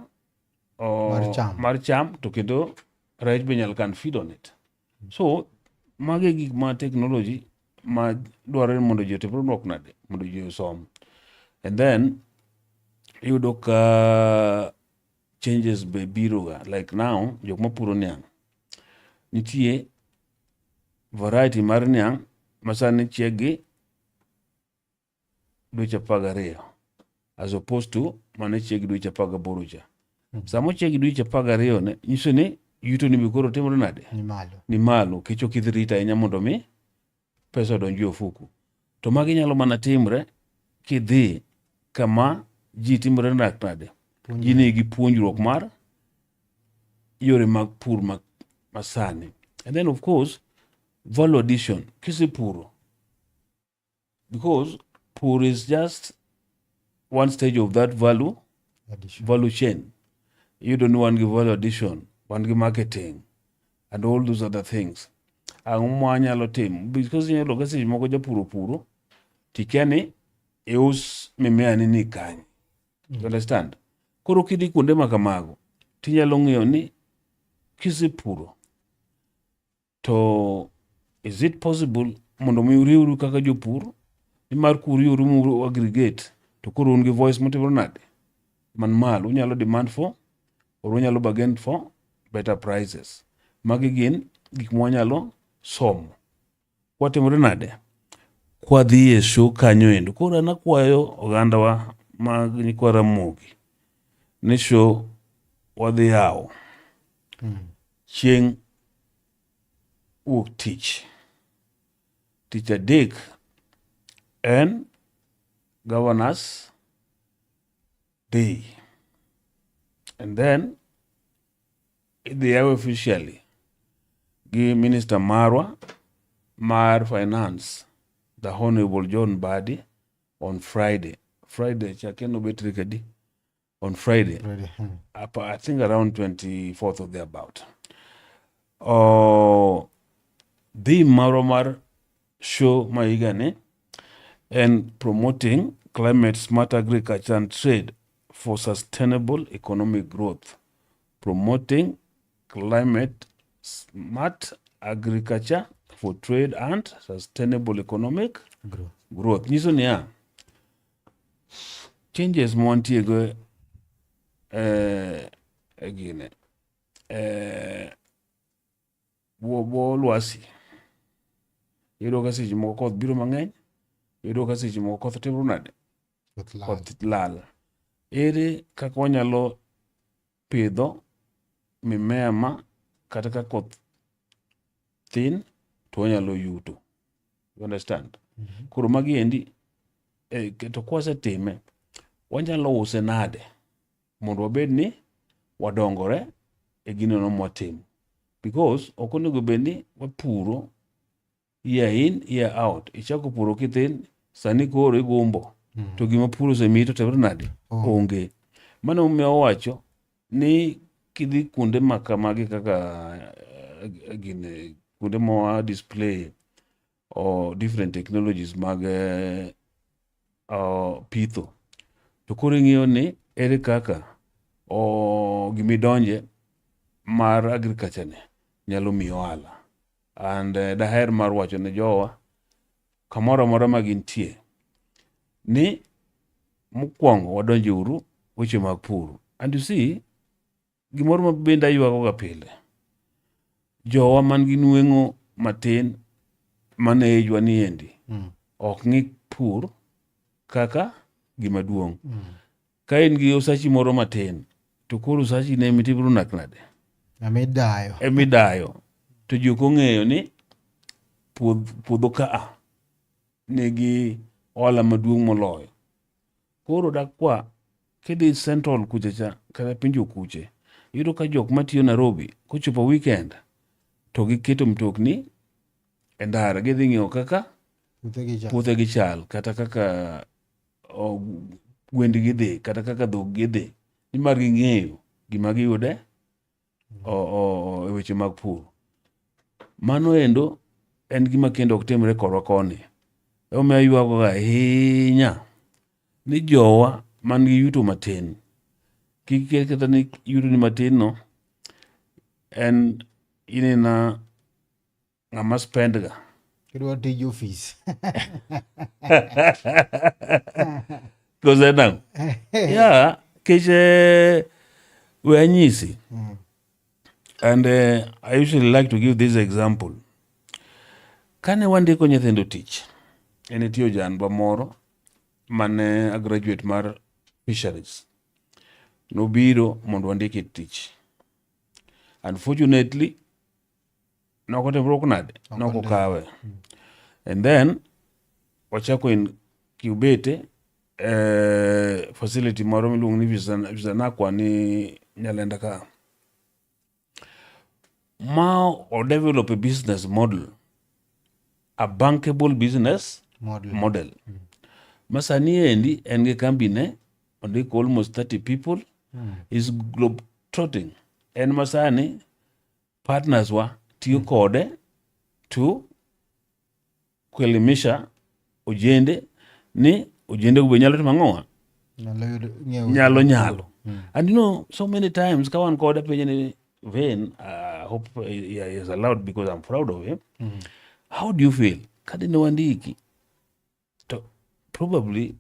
cham, to kendo rech be nyalo can feed on it. So mage gik ma technology ma dwarore mondo ji otim ruok nade mondo ji osom. And then iyudo ka changes be biro ga, like now jok mapuro niang' nitie variety mar niang' masani chieg gi dweche 12 as opposed to mane chieg dweche 18 cha. Samo chieg dweche 12 ne nyiso ni yuto ni bikoro timore nade ni malo kech ok idhi rita ahinya mondo mi pesa donji ofuku. To magi nyalo mana timre kidhi kama ji timore nade, ji nigi puonjruok mar yore mag pur masani. And then of course value addition kisipuro, because pur is just one stage of that value chain. You don't want to give value addition, want to marketing and all those other things. Ang'o mwanyalo tim, because inyalo kasi moko japuro tikia ni ius mimea nini kanyi. You understand? Koro kidhi kuonde ma kamago tinyalo ng'eyo ni kisepuro to is it possible mondo mi uriwru kaka jopur nimar kuriwru mu aggregate to koro un gi voice motimore nade man malo unyalo demand for or unyalo bargain for better prices. Magi gin gik mwanyalo somo. Kwatimore nade? Kwadhi e show kanyo endo. Koro an akwayo ogandawa mag nyikwa Ramogi ni show wadhi yawo chieng' wuok tich adek en Governors Day, and then idhi yawe officially gi Minister marwa mar Finance, the Honorable John Mbadi, on Friday chakeno betri kadi on Friday. I think around 24th or thereabout. The Maromar show maigane and promoting climate smart agriculture and trade for sustainable economic growth. Promoting climate smart agriculture for trade and sustainable economic growth. Niso niya changes mwantiego again wo lwasi yudo ka seche moko koth biro mang'eny, yudo ka seche moko koth timro nade koth lal. Ere kaka wanyalo pidho mimea ma kata ka koth thin to wanyalo yuto. You understand? Koro magi endi to kwasetime wanyalo use nade mondo wabed ni wadongore e gino no mwatimo, because ok onego bed ni wapuro year in year out. Ichako puro kithin sani koro igombo to gima puro semito tebro nade onge. Mano omiyo wacho ni kidhi kuonde makamagi kaka gine kuonde ma display or different technologies mag pitho, to koro ing'iyo ni ere kaka gimidonje mar agriculture ne nyalo miyo ohala. And daher mar wacho ne jowa kamoro amora ma gintie ni mokwongo wadonje uru weche mag pur. And you see gimoro ma bende aywago ga pile, jowa man gi nweng'o matin mane ejwa ni endi ok ng'i pur kaka gima duong'. Ka in gi osachi moro matin to koro osachi ne mitibro nade emidayo to jok ong'eyo ni puodho ka nigi ohala maduong' moloyo. Koro dakwa kidhi Central kuchacha kata pinjo kuche, yudo ka jok matiyo Nairobi kochopo weekend to giketo mtokni e ndara gidhi ng'iyo kaka puothe gi chal, kata kaka gwendi gidhi, kata kaka dhok gidhi, nimar ging'eyo gima giyude e weche mag pur. Mano endo en gima kendo ok timre korwa koni. Omiyo aywago ga ahinya ni jowa man gi yuto matin kik kata ni yuto ni matin no en inena ng'ama spend ga kidwa tij office goze nang yeah keche we anyisi. And I usually like to give this example. Kane wandiko nyithindo tich, ene tiyo janba moro mane a graduate mar fisheries nobiro mondo wandike tich. Unfortunately noko tembrok nade noko kawe. And then wachako in Kibete facility moro miluongo ni Visanakwa ni Nyalenda ka ma or develop a business model, a bankable business model. Masani endi enge kambine ondiko almost 30 people is globe trotting. En masani partners wa tiyo kode to kuelimisha ojende ni ojende go nyalo timo ang'owa nyalo and you know so many times ka wan koda penye ni Vane, I hope he is allowed because I'm proud of him. How do you feel kadi ne wandiki to probably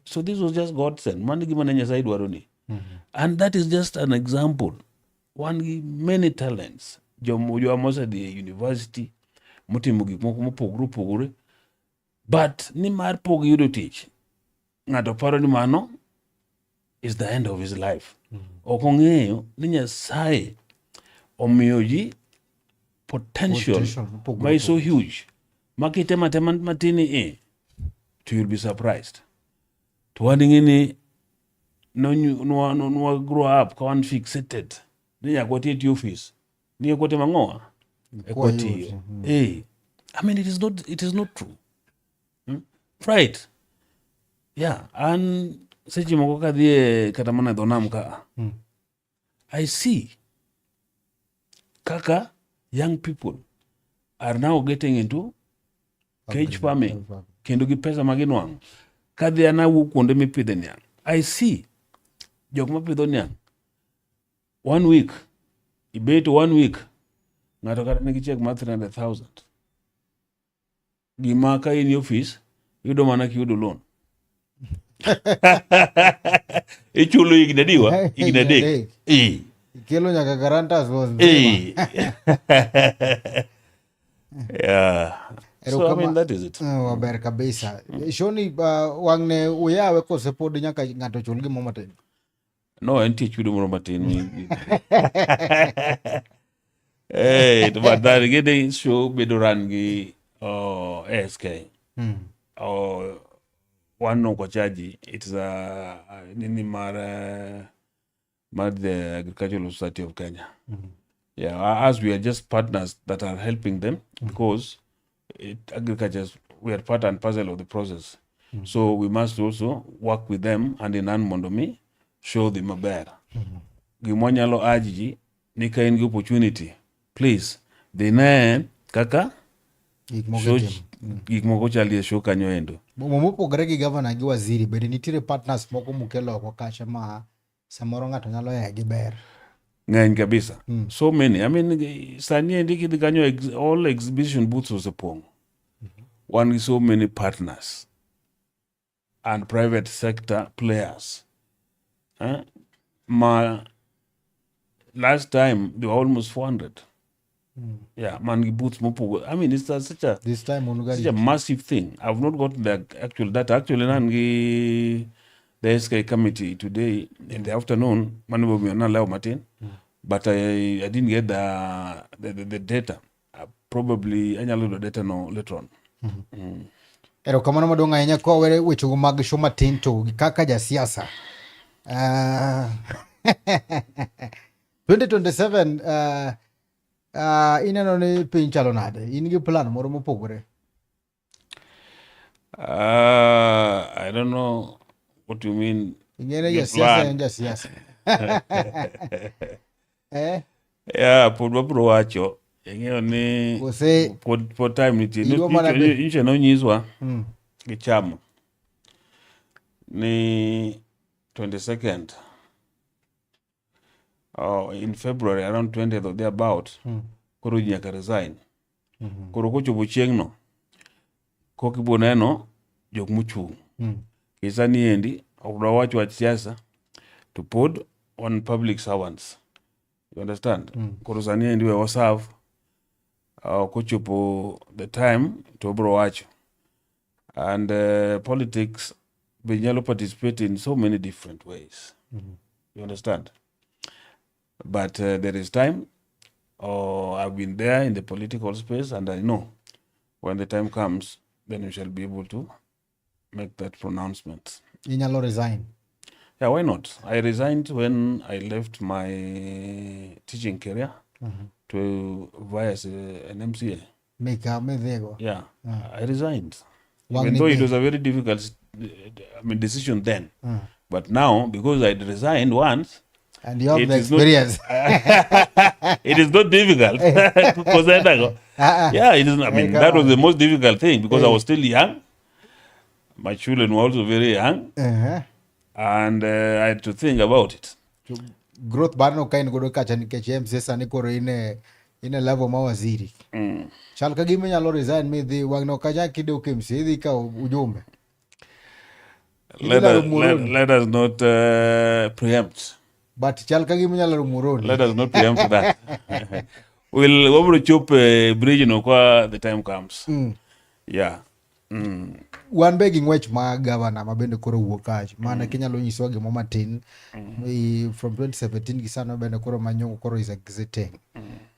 so this was just God sent mani gima ne Nyasaye dwaro ni and that is just an example one gi many talents jomo mosa di university motimo gik moko mopogore but ni mar pog yudo tich ng'ato paro ni mano is the end of his life. Ok ong'eyo ni Nyasaye omiyo ji potential ma is so huge makitema matini to you'll be surprised to wadingi ni no grow up ka wan fixated ni nyakwati eti office ni yakwati mang'oa ekwati I mean it is not true. Right. Yeah, and seche moko kadhie kata mana dho nam ka I see kaka young people are now getting into cage farming kendo gi pesa maginwang'o kadhi anawuok kuonde mipidhe niang'. I see jok mapidho niang' 1 week ibet 1 week ng'ato kata nigi check mar 300,000 gima ka in office yudo mana kiyudo loan ichulo higni adiwa higni adek kelo nyaka guarantors yeah so I mean that is it. Waber kabisa shoni wangne uyawe kosepod nyaka ng'ato chul gimo matin no en tie chudo moro matin but that getting show bedo ran gi ASK one no chaji it's nini mar the Agricultural Society of Kenya. Yeah, as we are just partners that are helping them because we are part and parcel of the process. So we must also work with them and in Mondomi show them a better. Gimonyalo ajiji ni ka in opportunity please the name kaka gik moko chalie show kanyo endo mopogore gi governor gi waziri bende nitiere partners moko mukelo oko kacha ma samoro ng'ato nyalo ya gi ber ng'eny kabisa so many I mean sani endi kidhi kanyo all exhibition booths osepong' one with so many partners and private sector players last time there were almost 400. Yeah, man booths mopogo. I mean, it's such a massive thing. I've not got the actual data. Actually, the SK committee today in the afternoon, Martin, but I didn't get the data. Probably any little data no later on. Ero kamano madonga ahinya kwa weche mag show matin to kaka ja siasa. 2027 ineno ni piny chalo nade in gi plan moro mopogore I don't know what you mean ingene ja siasa yeah pod wabro wacho ing'eyo ni pod time nitie niche nonyiswa gi chama ni 22nd in February around 20th or thereabout koro nyaka resign koro kochopo chieng'no kokibo neno jok mochung' kisani endi okdwa wacho wach siasa to pod on public servants you understand koro sani endi we waserve kochopo the time to bro wacho and politics be nyalo participate in so many different ways you understand. But there is time. I've been there in the political space, and I know when the time comes, then we shall be able to make that pronouncement. Inyalo resign? Yeah, why not? I resigned when I left my teaching career to via an MCA. Yeah, I resigned. Even though it was a very difficult decision then. But now, because I resigned once, and you have the experience. It is not difficult. Because yeah, it is. I mean, that was the most difficult thing because I was still young. My children were also very young, and I had to think about it. Growth bano kain godo kacha nikech MCA sani koro ine level ma waziri. Chal ka gima nyalo resign midhi wang'no kacha kidok MCA idhi ka ujumbe. Let us not preempt. But chal ka gima nyalo muroni. Let us not preempt that. We'll chop bridge no kwa the time comes. Yeah. Wan be gi ng'wech ma gavana ma bende koro wuok kacha. Mana kinyalo nyisowa gimo matin. From 2017 gi sano bende koro Manyongo koro is exiting.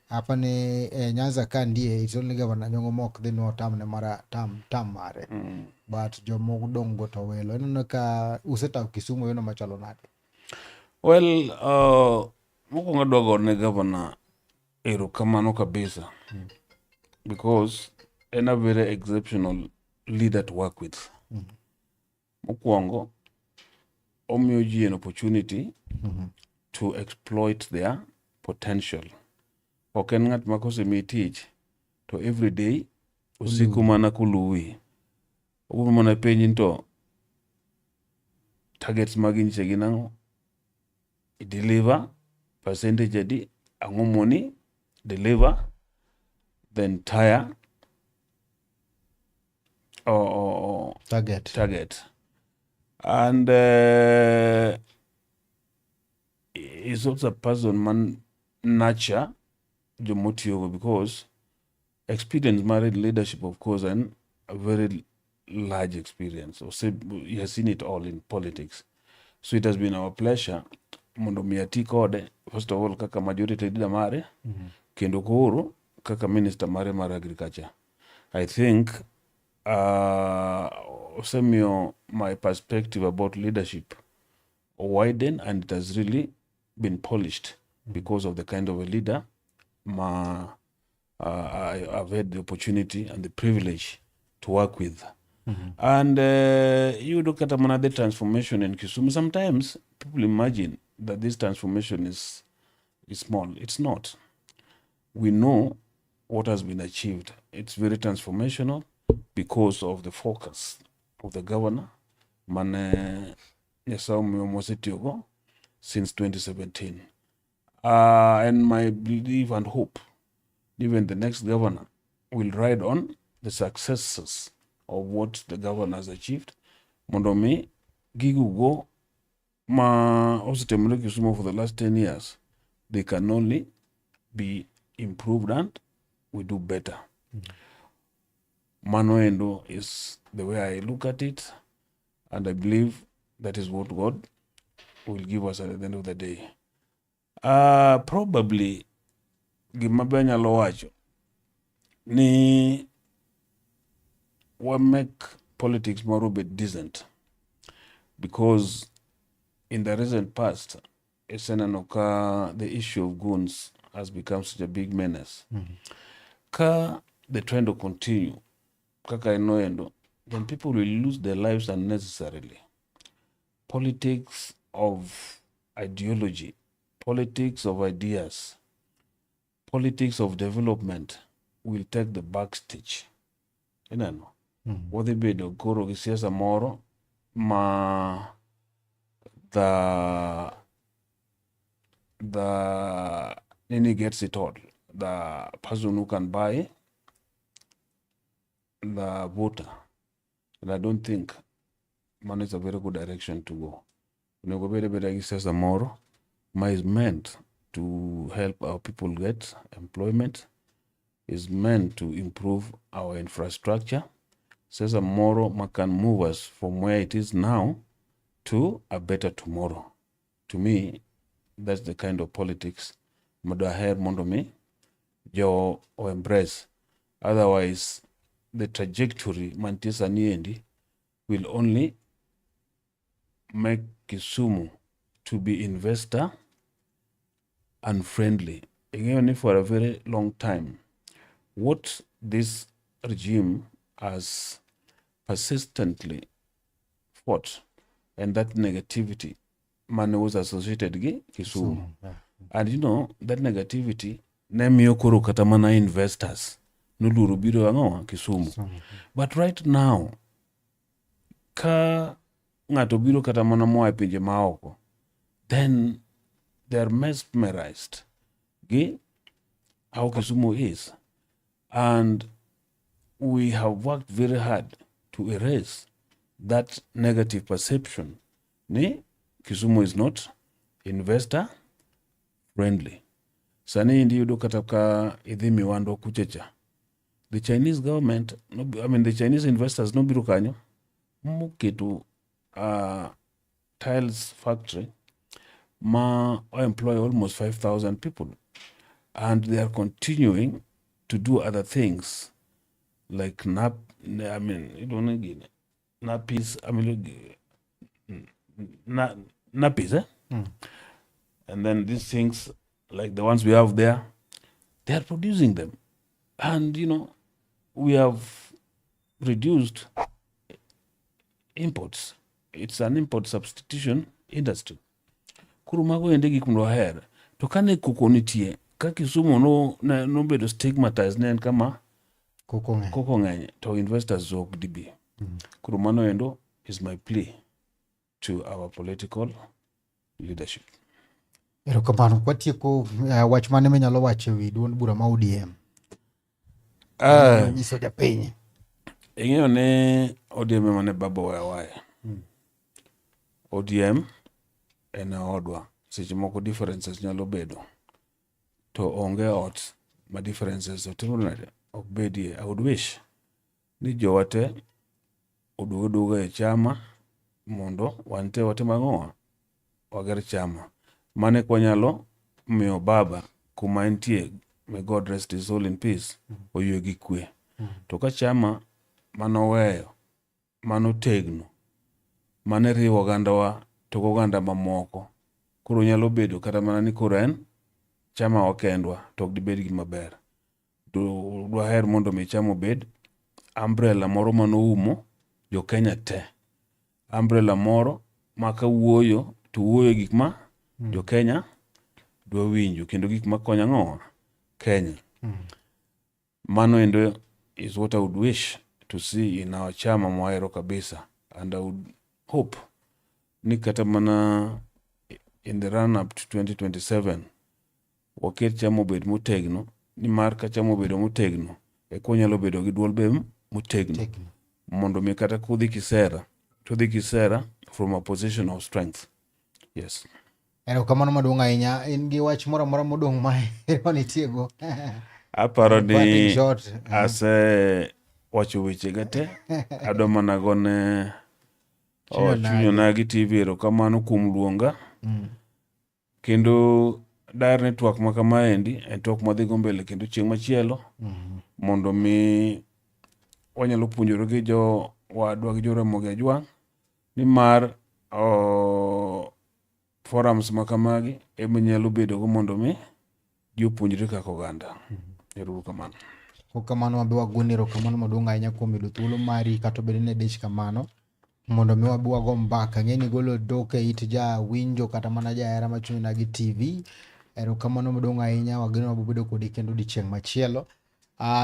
Hapa ni Nyanza ka ndiye it's only Governor Nyong'o mok dhi no tam ne mara tam mare. But jomoko dong go to welo. Eno ka useta Kisumu yono machalo nade. Well, mokwongo adwa gone Governor erokamano kabisa. Because en a very exceptional leader to work with. Mokwongo omiyo ji an opportunity to exploit their potential. Ok en ng'at ma kosemi tich to every day usiku mana kuluwi. Obiro mana penji to targets magi nyiche gin ang'o? I-deliver percentage adi, ang'o moni deliver, the entire target. And he's also a person man nurture Jomotiyogo because experience married leadership, of course, and a very large experience. So he has seen it all in politics. So it has been our pleasure mondo mi ati kode, first of all, kaka majority leader mare, kendo koro kaka minister mare mar agriculture. I think osemiyo my perspective about leadership widen, and it has really been polished because of the kind of a leader I've had the opportunity and the privilege to work with. And you look at another transformation in Kisumu. Sometimes people imagine that this transformation is small. It's not. We know what has been achieved. It's very transformational because of the focus of the governor, Mane Nyasaye Mosetiogo, since 2017. And my belief and hope, even the next governor will ride on the successes of what the governor has achieved. Mondomi, Gigugo, ma osetemre Kisumu for the last 10 years, they can only be improved and we do better. Manoendo is the way I look at it, and I believe that is what God will give us at the end of the day. Probably gimabe nyalo wacho ni we make politics more a bit decent, because in the recent past the issue of goons has become such a big menace. Ka the trend will continue, kaka enoendo, then people will lose their lives unnecessarily. Politics of ideology, politics of ideas, politics of development will take the backstage. Inano. Wadhi bedo koro gi siasa moro ma the nini gets it all. The person who can buy the voter. And I don't think man is a very good direction to go. Siasa moro ma is meant to help our people get employment, is meant to improve our infrastructure. Siasa moro ma can move us from where it is now to a better tomorrow. To me, that's the kind of politics Madaher Mondomi Jo or embrace. Otherwise, the trajectory Mantisa Niendi will only make Kisumu to be investor unfriendly. Again, for a very long time, what this regime has persistently fought, and that negativity man was associated with Kisumu. And you know, that negativity nemiyo koro kata mana investors nuluru biro ang'owa Kisumu. But right now, ka ng'ato biro kata mana moa e pinje maoko, then they're mesmerized gi how Kisumu is. And we have worked very hard to erase that negative perception. Kisumu is not investor friendly. Sani indi yudo kata ka idhi Miwando kuchecha. The Chinese government, the Chinese investors no biro kanyo muketo tiles factory employ almost 5,000 people, and they are continuing to do other things like nappies. Nappies, and then these things like the ones we have there, they are producing them, and we have reduced imports. It's an import substitution industry. Kurumago ende gik moro her to kane koko nitie ka Kisumu no bedo stigmatized nen kama koko ng'eny to investors ok dibi. Kurumano endo is my plea to our political leadership. Erokamano. Kwatieko wach mane minyalo wacho ewi duond bura ma ODM? Nyiso japiny. Ing'eyo ne ODM mane baba waya. ODM en odwa. Seche moko differences nyalo bedo. To onge ot ma differences otimore ok bedie. I would wish ni jowate oduoga e chama mondo wante watim ang'o, wager chama. Mane kwanyalo miyo baba kuma entie, may God rest his soul in peace, oyue gi kwe. To ka chama manoweyo, manotegno, mane riwo ogandawa to oganda mamoko, koro nyalo bedo kata mana ni koro en chama wakendwa to ok dibed gima ber. Dwaher mondo mi chama obed umbrella moro manoumo jo Kenya te. Umbrella moro ma kawuoyo to wuoyo gik ma jo Kenya dwa winjo kendo gik ma konyo ang'o Kenya. Mano endo is what I would wish to see in our chama mwahero kabisa, and I would hope ni kata mana in the run up to 2027 waket chama obed motegno, ni mar ka chama obedo motegno e konyalo bedo gi duol be motegno mondo mi kata kudhi kisera to dhi kisera from a position of strength. Yes. Erokamano maduong' ahinya. In gi wach moro amora modong' ma nitiego? Aparo ni ase wacho weche gate. Adwa mana gone Chunyona gi TV erokamano kuom luonga. Kendo Dar Network ma kamaendi en tok madhi go mbele kendo chieng' machielo mondo mi wanyalo puonjore gi jo wadwa gi Joramogi Ajwang', ni mar forums ma kamagi ema nyalo bedo go mondo mi jopuonjre kaka oganda. Erokamano. Kamano wabe wagoni erokamano maduong' ahinya kuom yudo thuolo mari kata obedo ni dich kamano mondo mi wabe wago mbaka. Ng'eni golo dok e it ja winjo kata mana jahera ma Chunyona gi TV. Erokamano maduong' ahinya. Wageno wabo bedo kodi kendo odiochieng' machielo.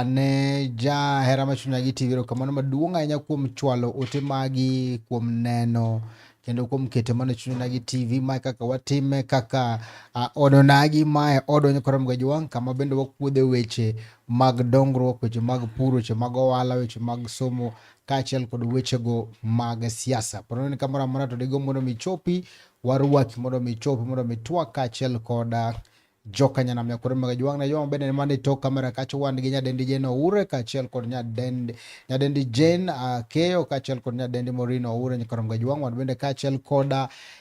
Ne jahera ma Chunyona gi TV, erokamano maduong' ahinya kuom chwalo ote magi, kuom neno kendo kuom kete mana Chunyona gi TV. Mae kaka watime, kaka odonagi mae odo Joramogi Ajwang', kama bende wakuodhe weche mag dongruok, weche mag pur, weche mag ohala, weche mag somo kaachiel kod wechego mag siasa. Paro ni kamoro amora to digo mondo mi chopi, warwaki mondo mi chopi, mondo mi twak kaachiel kod joka nyanam ya Joramogi Ajwang'. Na joma bende mane tok kamera kacho wan gi nyadendi Jane Oure kaachiel kod nyadendi Jane Keyo kaachiel kod nyadendi Maureen Oure Joramogi Ajwang'. Wan bende kaachiel kod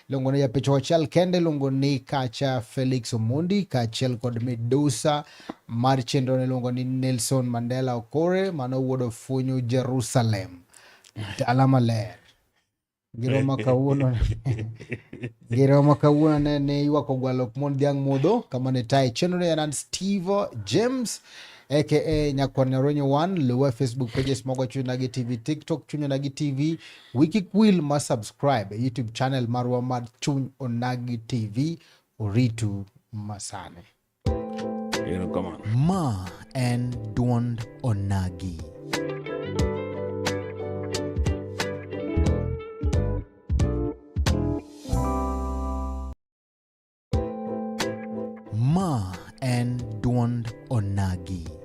luongo ni japicho achiel kende luongo ni Kacha Felix Omondi kaachiel kod Medusa mar chenro ne luongo ni Nelson Mandela Okore, mano wuod Funyu Jerusalem, dala maler. Giroma kawuono ne ywak ogwalo mon dhiang' mudho kama ne tayo chenro ne en Steve James aka Nyakwar Nyaronyo 1. Luwa Facebook pages mogo Chunyona gi TV, TikTok Chunyona gi TV, Wikikwil ma subscribe YouTube channel marwa mar Chuny Onagi TV. Oritu masane. Erokamano. Ma en duond Onagi. en duond onagi.